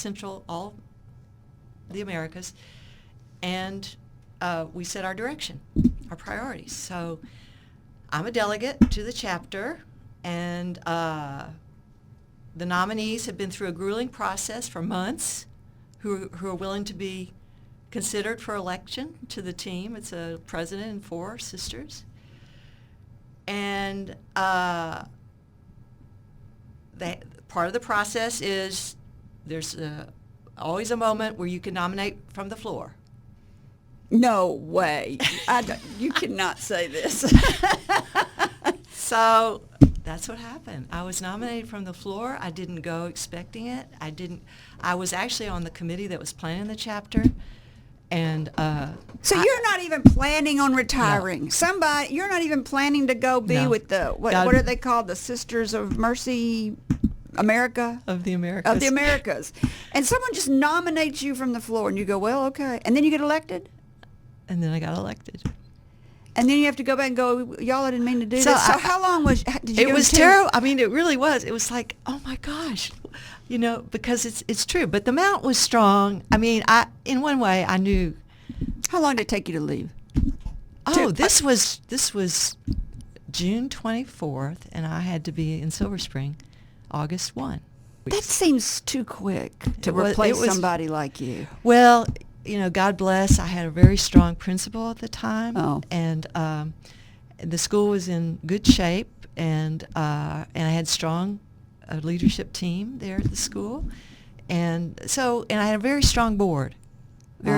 the Americas. And we set our direction, our priorities. So I'm a delegate to the chapter, and the nominees have been through a grueling process for months who are willing to be considered for election to the team. It's a president and 4 sisters. And part of the process is there's always a moment where you can nominate from the floor. No way. You cannot say this. So that's what happened. I was nominated from the floor. I didn't go expecting it. I was actually on the committee that was planning the chapter. And so you're not even planning on retiring. No. You're not even planning to go be No. with the, what are they called? The Sisters of Mercy America? Of the Americas. Of the Americas. And someone just nominates you from the floor and you go, well, okay. And then you get elected? And then I got elected. And then you have to go back and go, y'all, I didn't mean to do So this. So how long did you It go was to? terrible. I mean, it really was. It was like, oh my gosh, because it's true. But the mount was strong. I mean, in one way, I knew. How long did it take you to leave? Oh, this was June 24th, and I had to be in Silver Spring August 1. That seems too quick to It was- replace it was- somebody like you. Well, God bless. I had a very strong principal at the time, and the school was in good shape, and I had strong leadership team there at the school, and I had a very strong board,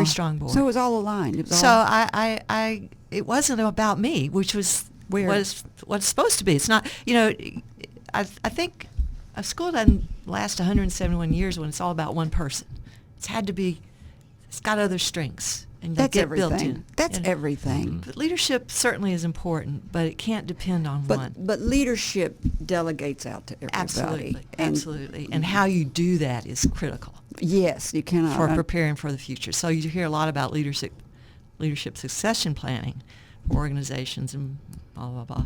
strong board. So it was all aligned. It was So all... I it wasn't about me, which was what it's supposed to be. It's not. I think a school doesn't last 171 years when it's all about one person. It's got other strengths, and they That's get everything. built in. That's everything. But leadership certainly is important, but it can't depend on one. But leadership delegates out to everybody. Absolutely. And how you do that is critical Yes, you cannot. for preparing for the future. So you hear a lot about leadership succession planning for organizations and blah blah blah.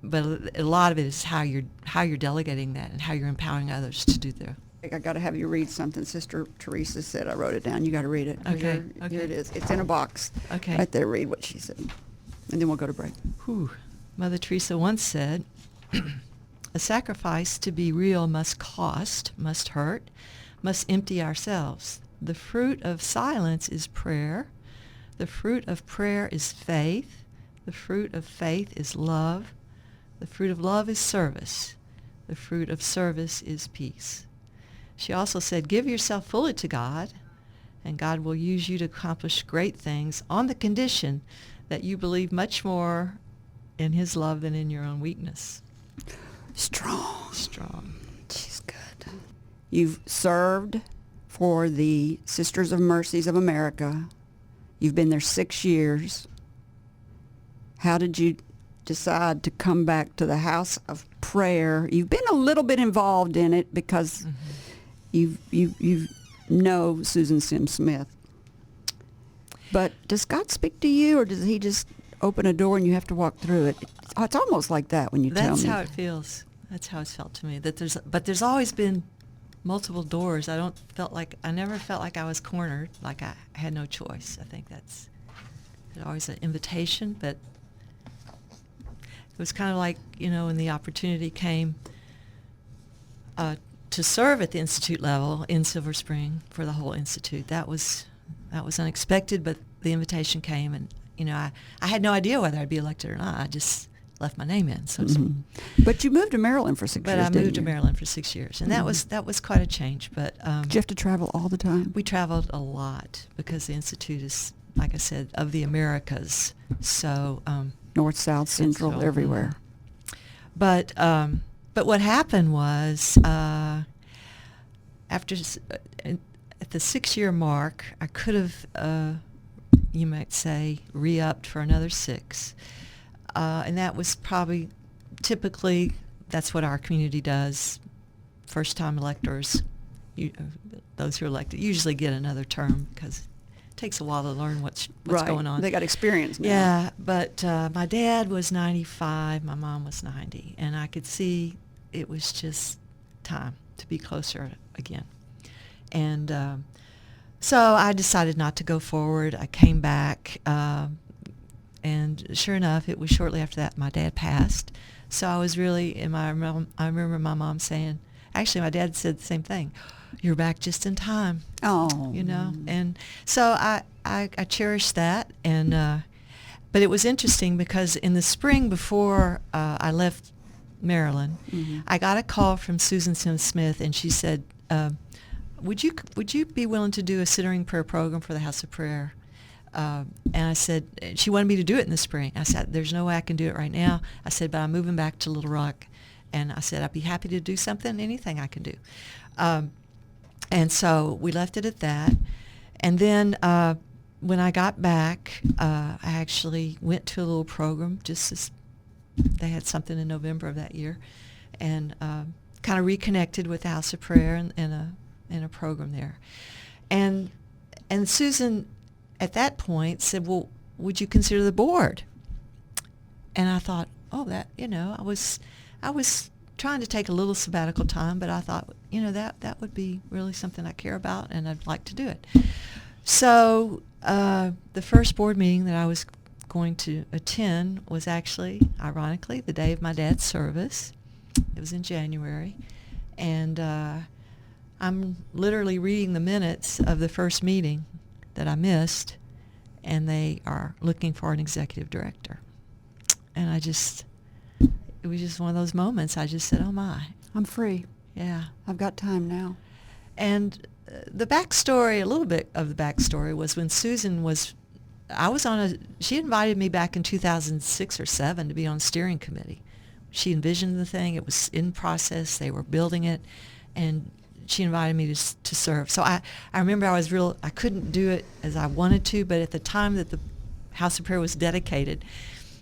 But a lot of it is how you're delegating that and how you're empowering others to do their. I got to have you read something Sister Teresa said. I wrote it down. You got to read it. Okay. Here it is. It's in a box. Okay. Right there. Read what she said. And then we'll go to break. Whew. Mother Teresa once said, a sacrifice to be real must cost, must hurt, must empty ourselves. The fruit of silence is prayer. The fruit of prayer is faith. The fruit of faith is love. The fruit of love is service. The fruit of service is peace. She also said, give yourself fully to God, and God will use you to accomplish great things on the condition that you believe much more in his love than in your own weakness. Strong. She's good. You've served for the Sisters of Mercies of America. You've been there 6 years. How did you decide to come back to the house of prayer? You've been a little bit involved in it because you know Susan Sims Smith. But does God speak to you, or does he just open a door and you have to walk through it? It's almost like that when you tell me. That's how it feels. That's how it's felt to me. But there's always been multiple doors. I never felt like I was cornered, like I had no choice. I think that's always an invitation, but it was kind of like, when the opportunity came to serve at the institute level in Silver Spring for the whole institute. That was unexpected, but the invitation came, and I had no idea whether I'd be elected or not. I just left my name in. So, but you moved to Maryland for 6 years. But I moved to Maryland for 6 years, and that was quite a change. But did you have to travel all the time? We traveled a lot because the institute is, like I said, of the Americas. So north, south, central, everywhere. But what happened was after at the 6-year mark, I could have, you might say, re-upped for another 6. And that was probably, typically, that's what our community does. First-time electors, those who are elected, usually get another term because it takes a while to learn what's going on. They got experience now. Yeah, but my dad was 95, my mom was 90, and I could see it was just time to be closer again. And so I decided not to go forward. I came back. And sure enough, it was shortly after that my dad passed. So I was really, I remember my mom saying, actually my dad said the same thing, you're back just in time. Oh. And so I cherished that. And but it was interesting because in the spring before I left Maryland, I got a call from Susan Sims Smith, and she said, would you be willing to do a centering prayer program for the House of Prayer? And I said, she wanted me to do it in the spring. I said, there's no way I can do it right now. I said, but I'm moving back to Little Rock. And I said, I'd be happy to do something, anything I can do. And so we left it at that. And then when I got back, I actually went to a little program, just as they had something in November of that year, and kind of reconnected with the House of Prayer in a program there. And Susan, at that point, said, well, would you consider the board? And I thought, I was trying to take a little sabbatical time, but I thought, that would be really something I care about, and I'd like to do it. So the first board meeting that I was going to attend was actually, ironically, the day of my dad's service. It was in January. And I'm literally reading the minutes of the first meeting that I missed, and they are looking for an executive director. And it was just one of those moments. I just said, oh my. I'm free. Yeah. I've got time now. And the backstory, a little bit of the backstory, was when Susan she invited me back in 2006 or 7 to be on steering committee. She envisioned the thing. It was in process. They were building it. And she invited me to serve. So I remember I couldn't do it as I wanted to, but at the time that the House of Prayer was dedicated,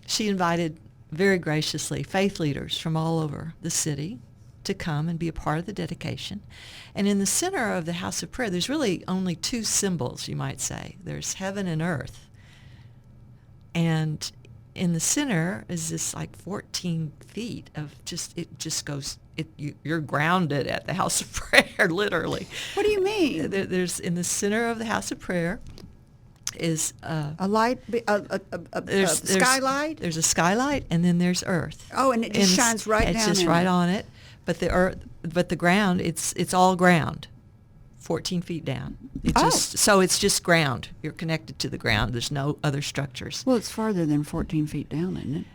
she invited very graciously faith leaders from all over the city to come and be a part of the dedication. And in the center of the House of Prayer, there's really only two symbols, you might say. There's heaven and earth. And in the center is this like 14 feet of you're grounded at the House of Prayer, literally. What do you mean? There's in the center of the House of Prayer is a light, a skylight? There's a skylight, and then there's earth. Oh, and it just shines right down. It's just right on it. But the ground, it's all ground, 14 feet down. So it's just ground. You're connected to the ground. There's no other structures. Well, it's farther than 14 feet down, isn't it?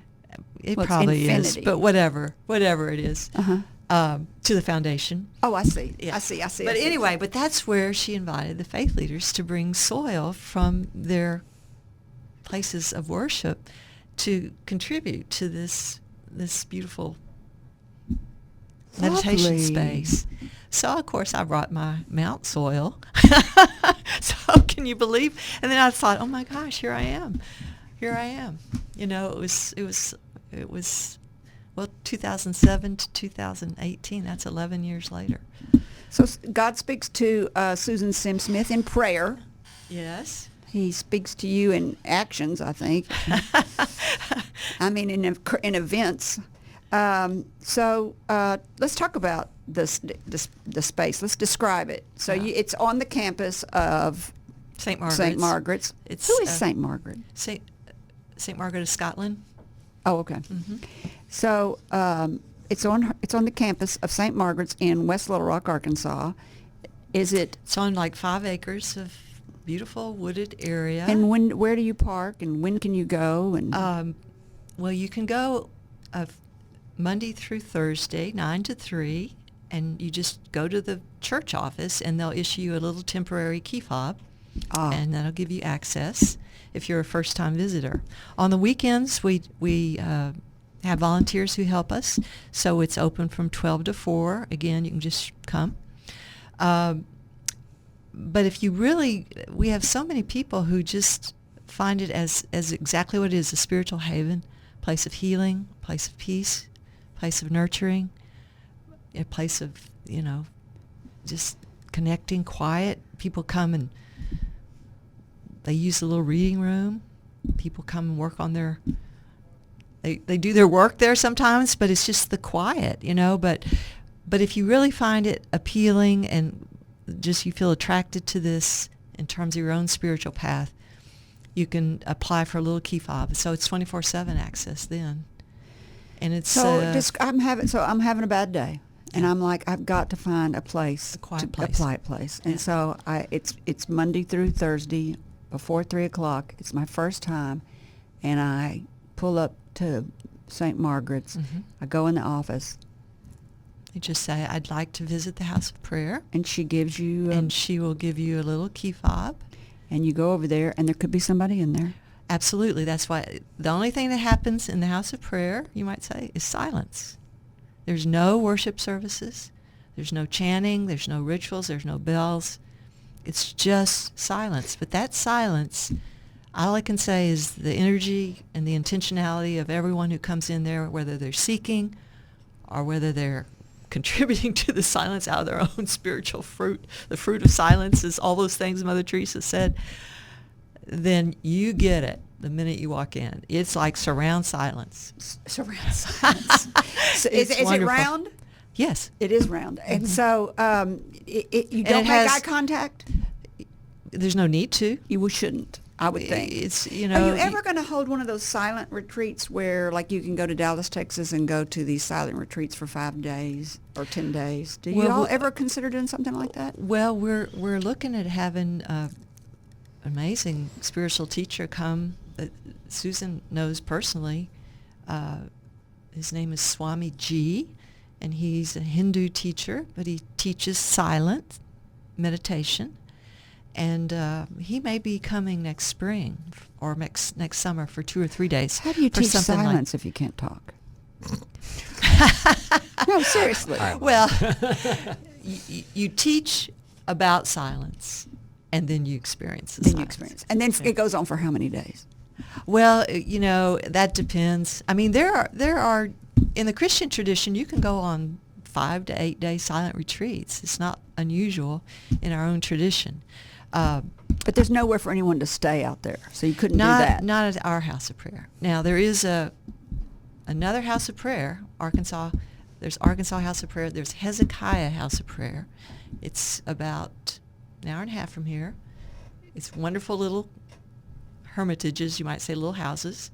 It probably is, but whatever it is, to the foundation. Oh, I see. Yeah. I see. But anyway, that's where she invited the faith leaders to bring soil from their places of worship to contribute to this beautiful meditation space. So, of course, I brought my Mount soil. So, can you believe? And then I thought, oh my gosh, here I am. It was 2007 to 2018. That's 11 years later. So God speaks to Susan Sims Smith in prayer. Yes. He speaks to you in actions, I think. I mean, in events. So let's talk about the space. Let's describe it. So it's on the campus of St. Margaret's. St. Margaret's. Who is St. Margaret? St. Margaret of Scotland. Oh, okay. Mm-hmm. So it's on the campus of St. Margaret's in West Little Rock, Arkansas. It's on like 5 acres of beautiful wooded area. And where do you park, and when can you go? And well, you can go Monday through Thursday, 9 to 3, and you just go to the church office, and they'll issue you a little temporary key fob, and that'll give you access if you're a first-time visitor. On the weekends, we have volunteers who help us, so it's open from 12 to 4. Again, you can just come. But if you we have so many people who just find it as exactly what it is, a spiritual haven, place of healing, place of peace, place of nurturing, a place of, just connecting, quiet. People come and they use the little reading room. People come and work on they do their work there sometimes, but it's just the quiet, But if you really find it appealing and just you feel attracted to this in terms of your own spiritual path, you can apply for a little key fob. So it's 24/7 access then. And it's I'm having a bad day, and I'm like, I've got to find a place, a quiet place. And so it's Monday through Thursday before 3:00. It's my first time, and I pull up to St. Margaret's. Mm-hmm. I go in the office. You just say, I'd like to visit the House of Prayer. And she gives you... and she will give you a little key fob. and you go over there, and there could be somebody in there. Absolutely. That's why the only thing that happens in the house of prayer, you might say, is silence. There's no worship services. There's no chanting. There's no rituals. There's no bells. It's just silence. But that silence, all I can say is the energy and the intentionality of everyone who comes in there, whether they're seeking or whether they're contributing to the silence out of their own spiritual fruit. The fruit of silence is all those things Mother Teresa said. Then you get it the minute you walk in. It's like surround silence. Surround silence. So is it round? Yes. It is round. And so you don't make eye contact? There's no need to. You shouldn't, I would think. It's, Are you ever going to hold one of those silent retreats where, like, you can go to Dallas, Texas and go to these silent retreats for 5 days or 10 days? Do you all ever consider doing something like that? Well, we're looking at having amazing spiritual teacher come that Susan knows personally. His name is Swami G, and he's a Hindu teacher, but he teaches silent meditation. And he may be coming next spring or next summer for 2 or 3 days. How do you teach silence if you can't talk? No, seriously. Well, you teach about silence, and then you experience the silence. And then it goes on for how many days? Well, that depends. I mean, there are in the Christian tradition, you can go on 5 to 8 day silent retreats. It's not unusual in our own tradition. But there's nowhere for anyone to stay out there, so you couldn't do that. Not at our house of prayer. Now, there is another house of prayer, Arkansas. There's Arkansas House of Prayer. There's Hezekiah House of Prayer. It's about an hour and a half from here. It's wonderful little hermitages, you might say, little houses.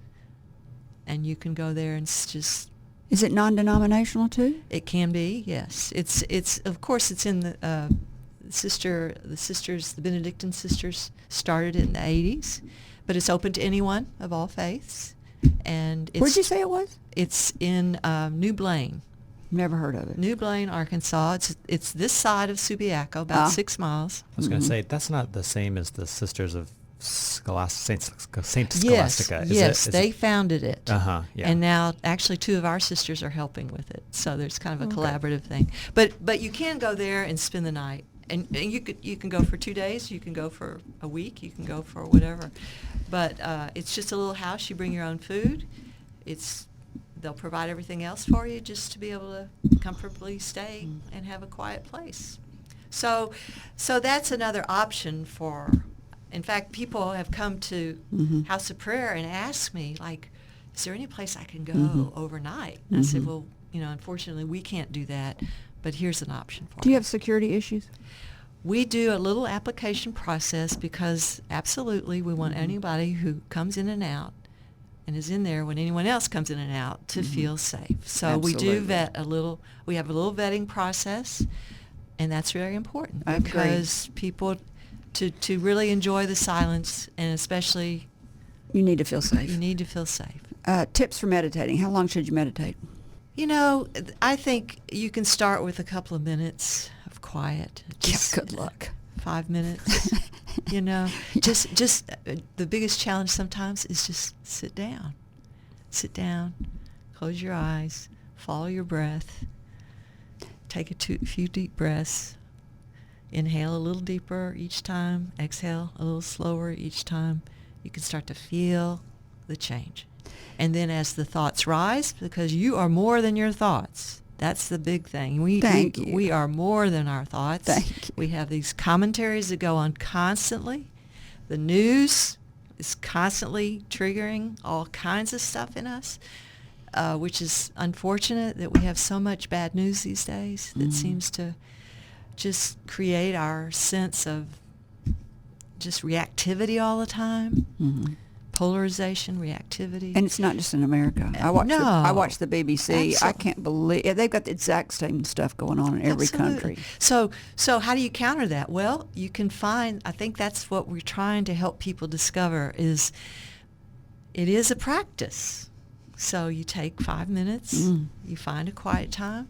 And you can go there and just... Is it non-denominational too? It can be, yes. It's of course it's in the Benedictine sisters started in the 80s, but it's open to anyone of all faiths. And where'd you say it was? It's in New Blaine. Never heard of it. New Blaine, Arkansas. It's this side of Subiaco, about 6 miles. I was going to say, that's not the same as the Sisters of Saint Scholastica. Yes, they founded it. Yeah. And now, actually, 2 of our sisters are helping with it. So there's kind of a collaborative thing. But you can go there and spend the night. And you can go for 2 days. You can go for a week. You can go for whatever. But it's just a little house. You bring your own food. They'll provide everything else for you just to be able to comfortably stay and have a quiet place. So that's another option for. In fact, people have come to House of Prayer and asked me, like, is there any place I can go overnight? And I said, well, unfortunately, we can't do that, but here's an option for you. Do you have security issues? We do a little application process because absolutely we want anybody who comes in and out and is in there when anyone else comes in and out to feel safe. So Absolutely. we do vet we have a little vetting process, and that's very important I agree. because people, to really enjoy the silence, and especially You need to feel safe. you need to feel safe. Tips for meditating. How long should you meditate? I think you can start with a couple of minutes of quiet. Good luck. 5 minutes. Just the biggest challenge sometimes is just sit down. Sit down, close your eyes, follow your breath, take a few deep breaths, inhale a little deeper each time, exhale a little slower each time. You can start to feel the change. And then as the thoughts rise, because you are more than your thoughts. That's the big thing. Thank you. We are more than our thoughts. Thank you. We have these commentaries that go on constantly. The news is constantly triggering all kinds of stuff in us, which is unfortunate that we have so much bad news these days that seems to just create our sense of just reactivity all the time. Polarization, reactivity. And it's not just in America. I watch the BBC. Absolutely. I can't believe they've got the exact same stuff going on in every Absolutely. country. So how do you counter that? Well, you can find, I think that's what we're trying to help people discover is it is a practice. So you take 5 minutes, you find a quiet time,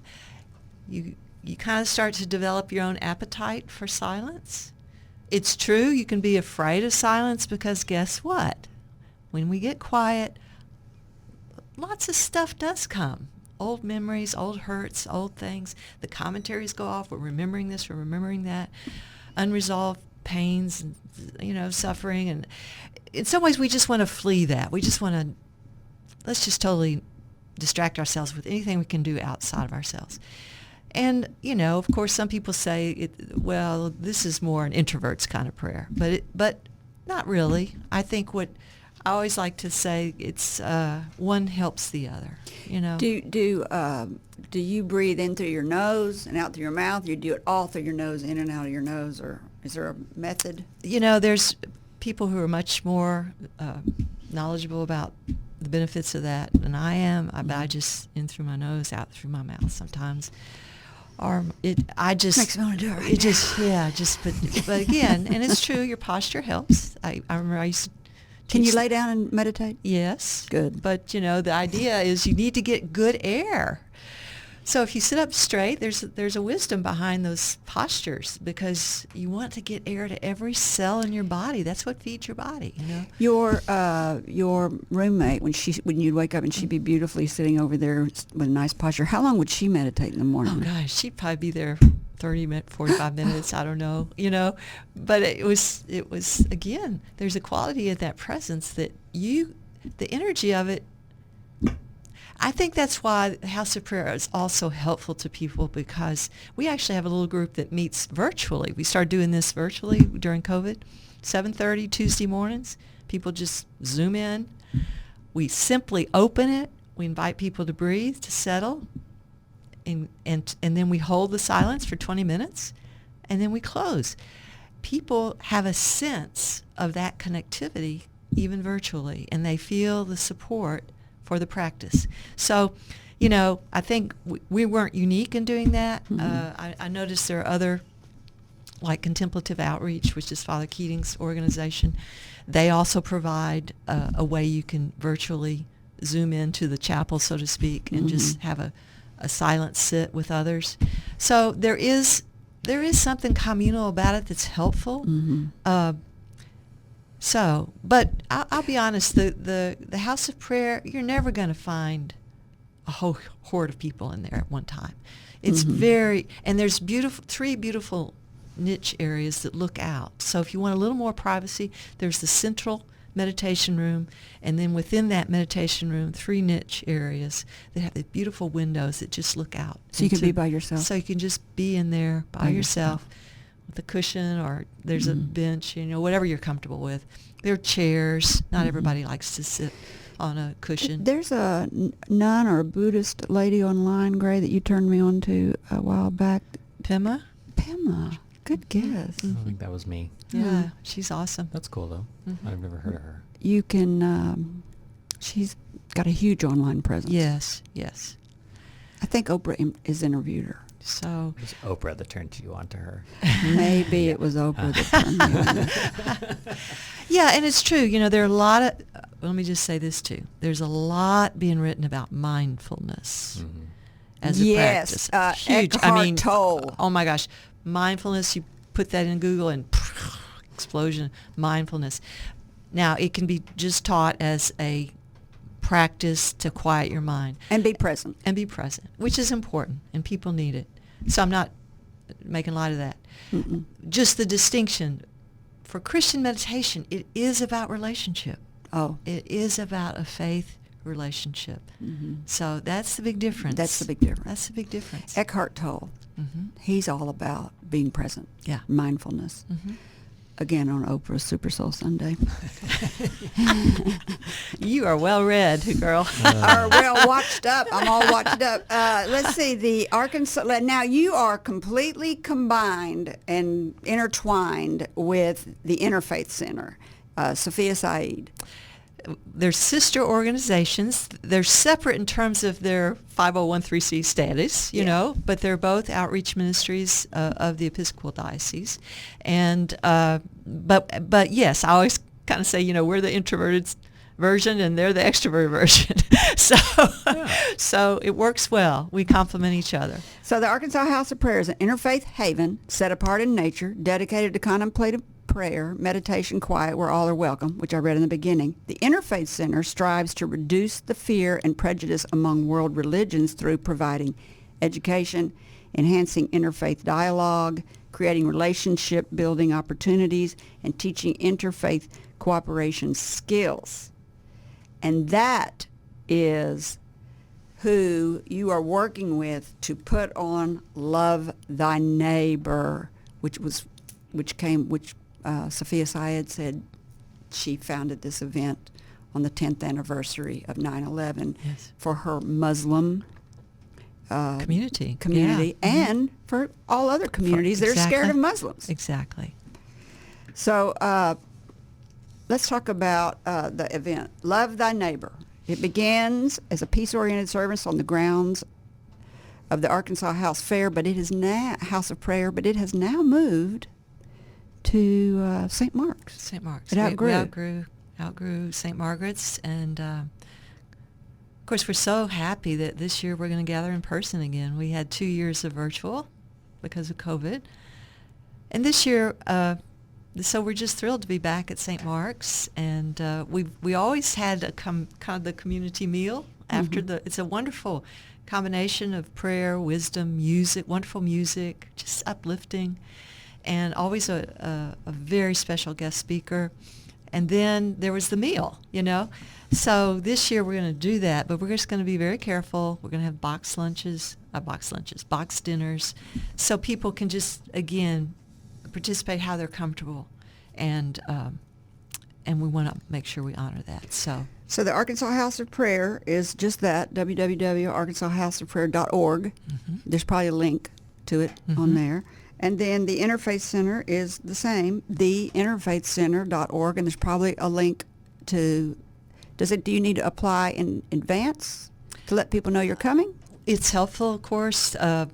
you kind of start to develop your own appetite for silence. It's true, you can be afraid of silence because guess what? When we get quiet, lots of stuff does come. Old memories, old hurts, old things. The commentaries go off. We're remembering this, we're remembering that. Unresolved pains, and, suffering. And in some ways, we just want to flee that. We just want to, let's just totally distract ourselves with anything we can do outside of ourselves. And, of course, some people say, well, this is more an introvert's kind of prayer. But not really. I think what I always like to say, it's one helps the other, Do you breathe in through your nose and out through your mouth? You do it all through your nose, in and out of your nose, or is there a method? There's people who are much more knowledgeable about the benefits of that than I am. But I just in through my nose, out through my mouth sometimes. Or Makes me want to do it. But again, and it's true, your posture helps. I remember I used to Can you lay down and meditate? Yes. Good. But, the idea is you need to get good air. So if you sit up straight, there's a wisdom behind those postures because you want to get air to every cell in your body. That's what feeds your body, Your roommate, when you'd wake up and she'd be beautifully sitting over there with a nice posture, how long would she meditate in the morning? Oh, gosh, she'd probably be there 30 minutes, 45 minutes, I don't know, But it was again, there's a quality of that presence that the energy of it, I think that's why the House of Prayer is also helpful to people because we actually have a little group that meets virtually. We started doing this virtually during COVID, 7:30 Tuesday mornings. People just Zoom in. We simply open it. We invite people to breathe, to settle, and then we hold the silence for 20 minutes, and then we close. People have a sense of that connectivity even virtually, and they feel the support for the practice. So, I think we weren't unique in doing that. Mm-hmm. I noticed there are other, like Contemplative Outreach, which is Father Keating's organization. They also provide a way you can virtually Zoom into the chapel, so to speak, and just have a silent sit with others. So there is something communal about it that's helpful. Mm-hmm. But I'll be honest, the House of Prayer, you're never going to find a whole horde of people in there at one time. It's and there's three beautiful niche areas that look out. So if you want a little more privacy, there's the central meditation room, and then within that meditation room, 3 niche areas that have the beautiful windows that just look out. So you can be by yourself. So you can just be in there by yourself. With a cushion, or there's a bench, whatever you're comfortable with. There are chairs. Not everybody likes to sit on a cushion. There's a nun or a Buddhist lady online, Gray, that you turned me on to a while back. Pema? Good guess. I think that was me. Yeah, she's awesome. That's cool, though. Mm-hmm. I've never heard of her. You can, she's got a huge online presence. Yes. I think Oprah has interviewed her. So it was Oprah that turned you on to her. Maybe it was Oprah that turned me on to her. Yeah, and it's true. There are a lot of, let me just say this too. There's a lot being written about mindfulness as a practice. Huge. Eckhart Tolle. Oh my gosh. Mindfulness, you put that in Google and explosion, mindfulness. Now, it can be just taught as a practice to quiet your mind. And be present. Which is important, and people need it. So I'm not making light of that. Mm-mm. Just the distinction. For Christian meditation, it is about relationship. Oh. It is about a faith relationship. Mm-hmm. So that's the big difference. That's the big difference. Eckhart Tolle, he's all about being present. Yeah. Mindfulness. Mm-hmm. Again, on Oprah's Super Soul Sunday. You are well read, girl. Or well watched up. I'm all watched up. Let's see, the Arkansas. Now, you are completely combined and intertwined with the Interfaith Center, Sophia Said. They're sister organizations. They're separate in terms of their 501(c)(3) status, you know, but they're both outreach ministries of the Episcopal Diocese. And but yes, I always kind of say, we're the introverted version and they're the extroverted version. So it works well. We complement each other. So the Arkansas House of Prayer is an interfaith haven set apart in nature, dedicated to contemplative prayer, meditation, quiet, where all are welcome, which I read in the beginning. The Interfaith Center strives to reduce the fear and prejudice among world religions through providing education, enhancing interfaith dialogue, creating relationship-building opportunities, and teaching interfaith cooperation skills. And that is who you are working with to put on Love Thy Neighbor, which Sophia Syed said she founded this event on the 10th anniversary of 9/11 Yes. for her Muslim Community. community Yeah. and for all other communities that are scared of Exactly. Muslims. Exactly. So let's talk about the event, Love Thy Neighbor. It begins as a peace-oriented service on the grounds of the Arkansas House Fair, but it is now House of Prayer, but it has now moved to St. Mark's. St. Mark's. It outgrew. We outgrew St. Margaret's, and of course, we're so happy that this year we're going to gather in person again. We had 2 years of virtual because of COVID, and this year, so we're just thrilled to be back at St. Mark's, and we always had kind of the community meal after It's a wonderful combination of prayer, wisdom, music, wonderful music, just uplifting, and always a very special guest speaker. And then there was the meal, So this year we're going to do that, but we're just going to be very careful. We're going to have box dinners, so people can just, again, participate how they're comfortable, and we want to make sure we honor that. So the Arkansas House of Prayer is just that, www.arkansashouseofprayer.org. There's probably a link to it on there. And then the Interfaith Center is the same, theinterfaithcenter.org, and there's probably a link to, do you need to apply in advance to let people know you're coming? it's helpful, of course, for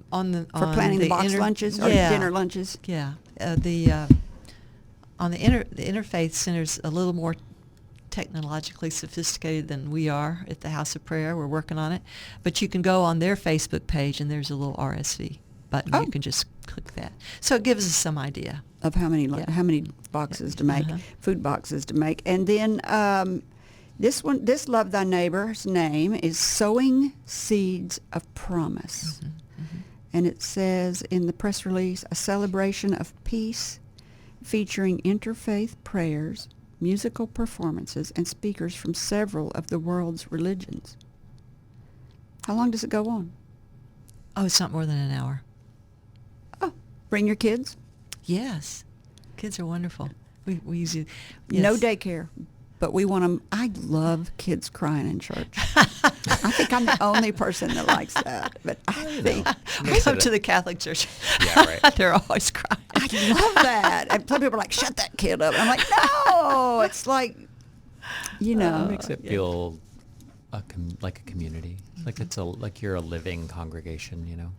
planning the box lunches or dinner lunches. Yeah, on the Interfaith Center's a little more technologically sophisticated than we are at the House of Prayer. We're working on it, but you can go on their Facebook page and there's a little RSV button. You can just click that, so it gives us some idea of how many boxes to make, food boxes to make, and then. This Love Thy Neighbor's name is Sowing Seeds of Promise. And it says in the press release, a celebration of peace featuring interfaith prayers, musical performances, and speakers from several of the world's religions. How long does it go on? Oh, it's not more than an hour. Oh, bring your kids? Yes. Kids are wonderful. We usually... No daycare. But we want them. I love kids crying in church. I think I'm the only person that likes that. But I think I come to the Catholic Church. Yeah, right. They're always crying. I love that. And some people are like, "Shut that kid up." And I'm like, "No." It's like, It makes it feel like a community. Like like you're a living congregation.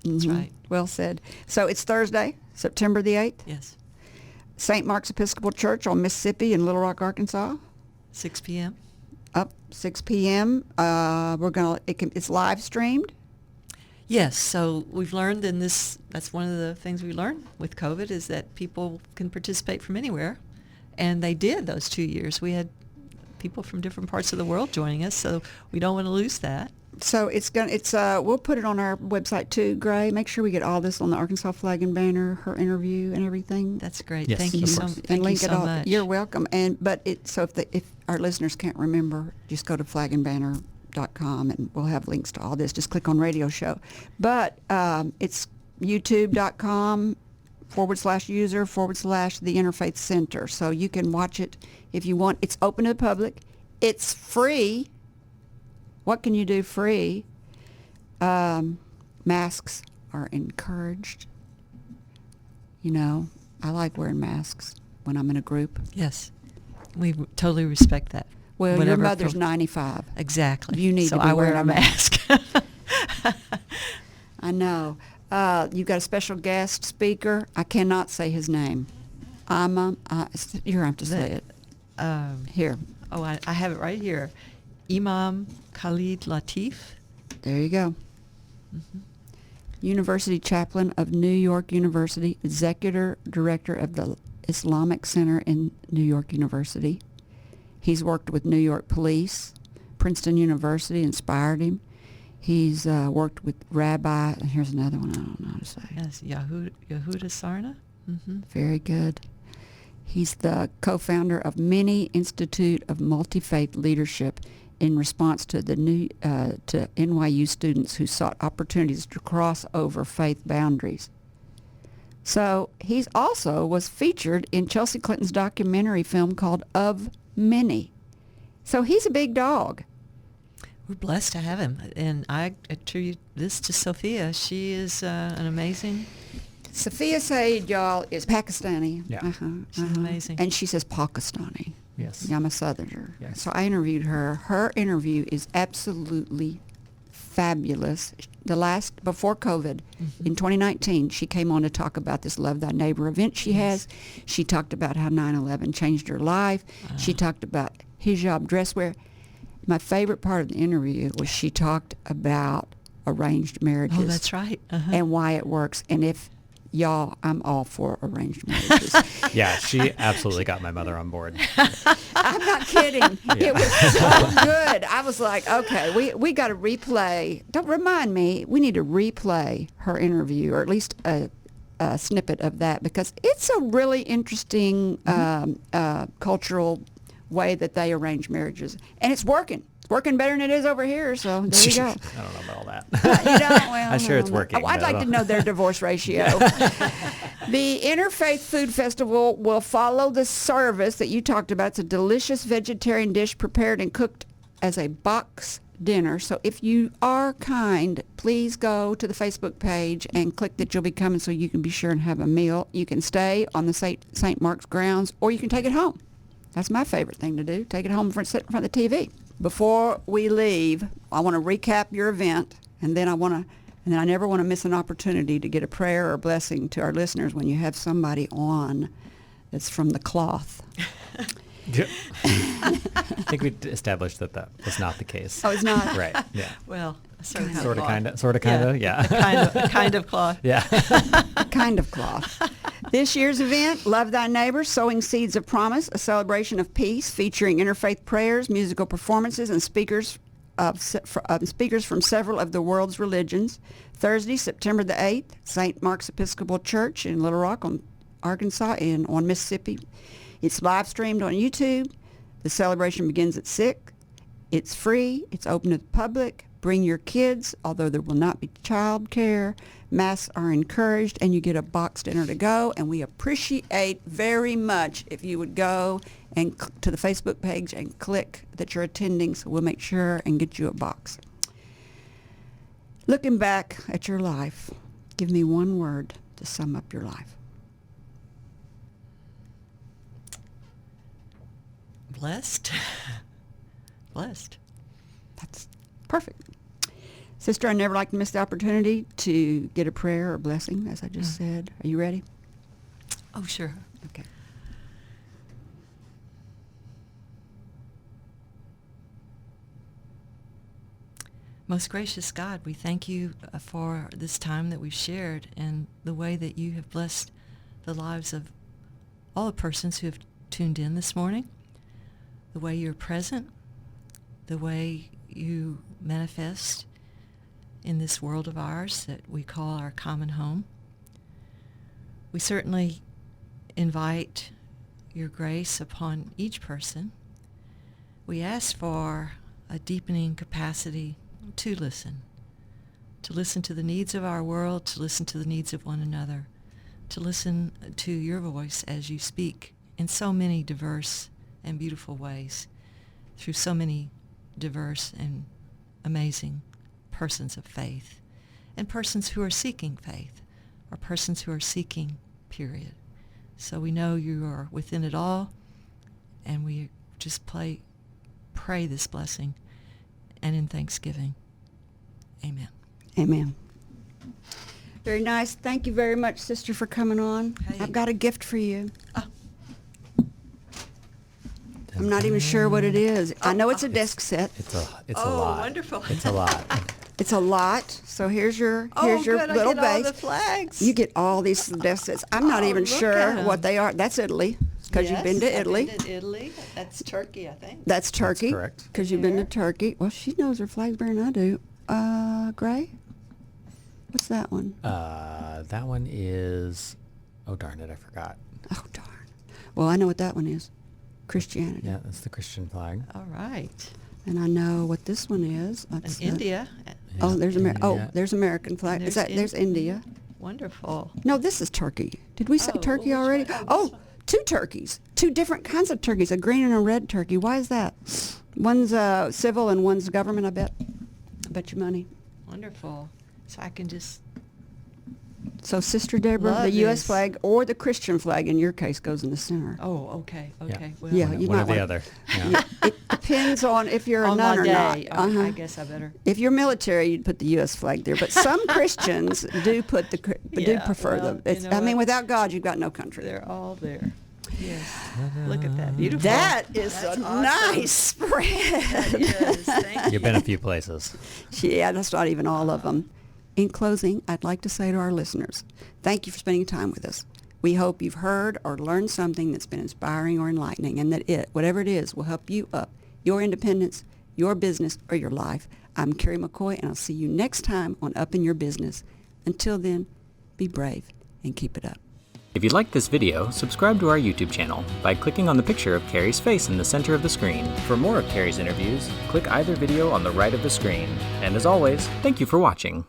That's right. Well said. So it's Thursday, September the 8th. Yes. St. Mark's Episcopal Church on Mississippi in Little Rock, Arkansas. 6 p.m. Up 6 p.m. It's live streamed. Yes, so we've learned that's one of the things we learned with COVID is that people can participate from anywhere, and they did those 2 years. We had people from different parts of the world joining us, so we don't want to lose that. So we'll put it on our website too, Gray. Make sure we get all this on the Arkansas Flag and Banner, her interview and everything. That's great. Yes, Thank you of so course. Thank you so much. You're welcome. If our listeners can't remember, just go to flagandbanner.com and we'll have links to all this. Just click on radio show. But it's youtube.com/user/the Interfaith Center. So you can watch it if you want. It's open to the public. It's free. What can you do free? Masks are encouraged. I like wearing masks when I'm in a group. Yes, we totally respect that. Well, your mother's 95. Exactly. You need so to be I wear wearing a mask. I know. You've got a special guest speaker. I cannot say his name. You're going to have to say it. Here. Oh, I have it right here. Imam Khalid Latif. There you go. University Chaplain of New York University, Executive Director of the Islamic Center in New York University. He's worked with New York Police. Princeton University inspired him. He's worked with Rabbi, and here's another one I don't know how to say. Yes, Yehuda Sarna. Mm-hmm. Very good. He's the co-founder of Mini Institute of Multi-Faith Leadership in response to the new to NYU students who sought opportunities to cross over faith boundaries. So he's also was featured in Chelsea Clinton's documentary film called Of Many. So he's a big dog. We're blessed to have him, and I attribute this to Sophia. She is an amazing. Sophia Said, y'all, is Pakistani. Yeah. She's amazing. And she says Pakistani. Yes. I'm a Southerner. Yes. So I interviewed her. Her interview is absolutely fabulous. Before COVID, in 2019, she came on to talk about this Love Thy Neighbor event she has. She talked about how 9/11 changed her life. She talked about hijab dress wear. My favorite part of the interview was she talked about arranged marriages. Oh, that's right. And why it works. And if y'all, I'm all for arranged marriages. Yeah, she absolutely got my mother on board. I'm not kidding. It was so good. I was like, okay, we got to replay. Don't remind me. We need to replay her interview, or at least a snippet of that, because it's a really interesting cultural way that they arrange marriages, and it's working. It's working better than it is over here. So there you go. I don't know about all that. You don't? Well, I'm sure it's no, no. working. Oh, I'd like to know their divorce ratio. The Interfaith Food Festival will follow the service that you talked about. It's a delicious vegetarian dish prepared and cooked as a box dinner. So if you are kind, please go to the Facebook page and click that you'll be coming so you can be sure and have a meal. You can stay on the St. Mark's grounds, or you can take it home. That's my favorite thing to do. Take it home and sit in front of the TV. Before we leave, I want to recap your event, and then I never want to miss an opportunity to get a prayer or blessing to our listeners when you have somebody on that's from the cloth. Yeah. I think we established that was not the case. Oh, it's not? Right. Yeah. Well, sort Sort of, kind of, yeah. kind of cloth. Yeah. Kind of cloth. This year's event, Love Thy Neighbor, Sowing Seeds of Promise, a celebration of peace featuring interfaith prayers, musical performances, and speakers from several of the world's religions. Thursday, September the 8th, St. Mark's Episcopal Church in Little Rock, Arkansas, on Mississippi. It's live streamed on YouTube. The celebration begins at 6. It's free. It's open to the public. Bring your kids, although there will not be child care. Masks are encouraged, and you get a box dinner to go. And we appreciate very much if you would go and to the Facebook page and click that you're attending, so we'll make sure and get you a box. Looking back at your life, give me one word to sum up your life. Blessed. Blessed. That's perfect. Sister, I never like to miss the opportunity to get a prayer or blessing, as I just said. Are you ready? Oh, sure. Okay. Most gracious God, we thank you for this time that we've shared and the way that you have blessed the lives of all the persons who have tuned in this morning, the way you're present, the way you manifest in this world of ours that we call our common home. We certainly invite your grace upon each person. We ask for a deepening capacity to listen to the needs of our world, to listen to the needs of one another, to listen to your voice as you speak in so many diverse and beautiful ways through so many diverse and amazing persons of faith and persons who are seeking faith or persons who are seeking, period. So we know you are within it all, and we just pray this blessing and in thanksgiving. Amen. Amen. Very nice. Thank you very much, Sister, for coming on. Hey. I've got a gift for you. Oh. I'm not even sure what it is. I know it's a desk set. It's a Oh, lot. wonderful. It's a lot. It's a lot. So here's your Oh, your good. little I get all base. the flags. You get all these desks. I'm not Oh, even look sure at 'em. what they are. That's Italy, because you've been to Yes, Italy. I've been to Italy. That's Turkey, I think. That's Turkey. correct. Because you've been to There. Turkey. Well, she knows her flags better than I do. Gray? What's that one? That one is, oh darn it, I forgot. Oh, darn. Well, I know what that one is. Christianity. Yeah, that's the Christian flag. All right. And I know what this one is. And That's India. Oh, Yeah, there's India. there's American flag. Is that there's India? Wonderful. No, this is Turkey. Did we say Oh, Turkey well, which already? one? Oh, Oh, this one. two turkeys. Two different kinds of turkeys, a green and a red turkey. Why is that? One's civil and one's government, I bet. I bet you money. Wonderful. So I can just, So Sister Deborah, Love the U.S. this. flag or the Christian flag in your case goes in the center. oh, okay. Well, Yeah, One, you one might or the wanna- other. Yeah. Yeah, it depends on if you're a on nun my or day, not. I guess I better. If you're military, you'd put the U.S. flag there, but some Christians do put do Yeah, prefer well, them. It's, you know I mean, what? without God, you've got no country. They're all there. Yes. Look at that. Beautiful. That is That's a awesome. nice spread. That is. Thank you. You've been a few places. Yeah, that's not even all of them. In closing, I'd like to say to our listeners, thank you for spending time with us. We hope you've heard or learned something that's been inspiring or enlightening, and that it, whatever it is, will help you up your independence, your business, or your life. I'm Kerry McCoy, and I'll see you next time on Up in Your Business. Until then, be brave and keep it up. If you liked this video, subscribe to our YouTube channel by clicking on the picture of Kerry's face in the center of the screen. For more of Kerry's interviews, click either video on the right of the screen. And as always, thank you for watching.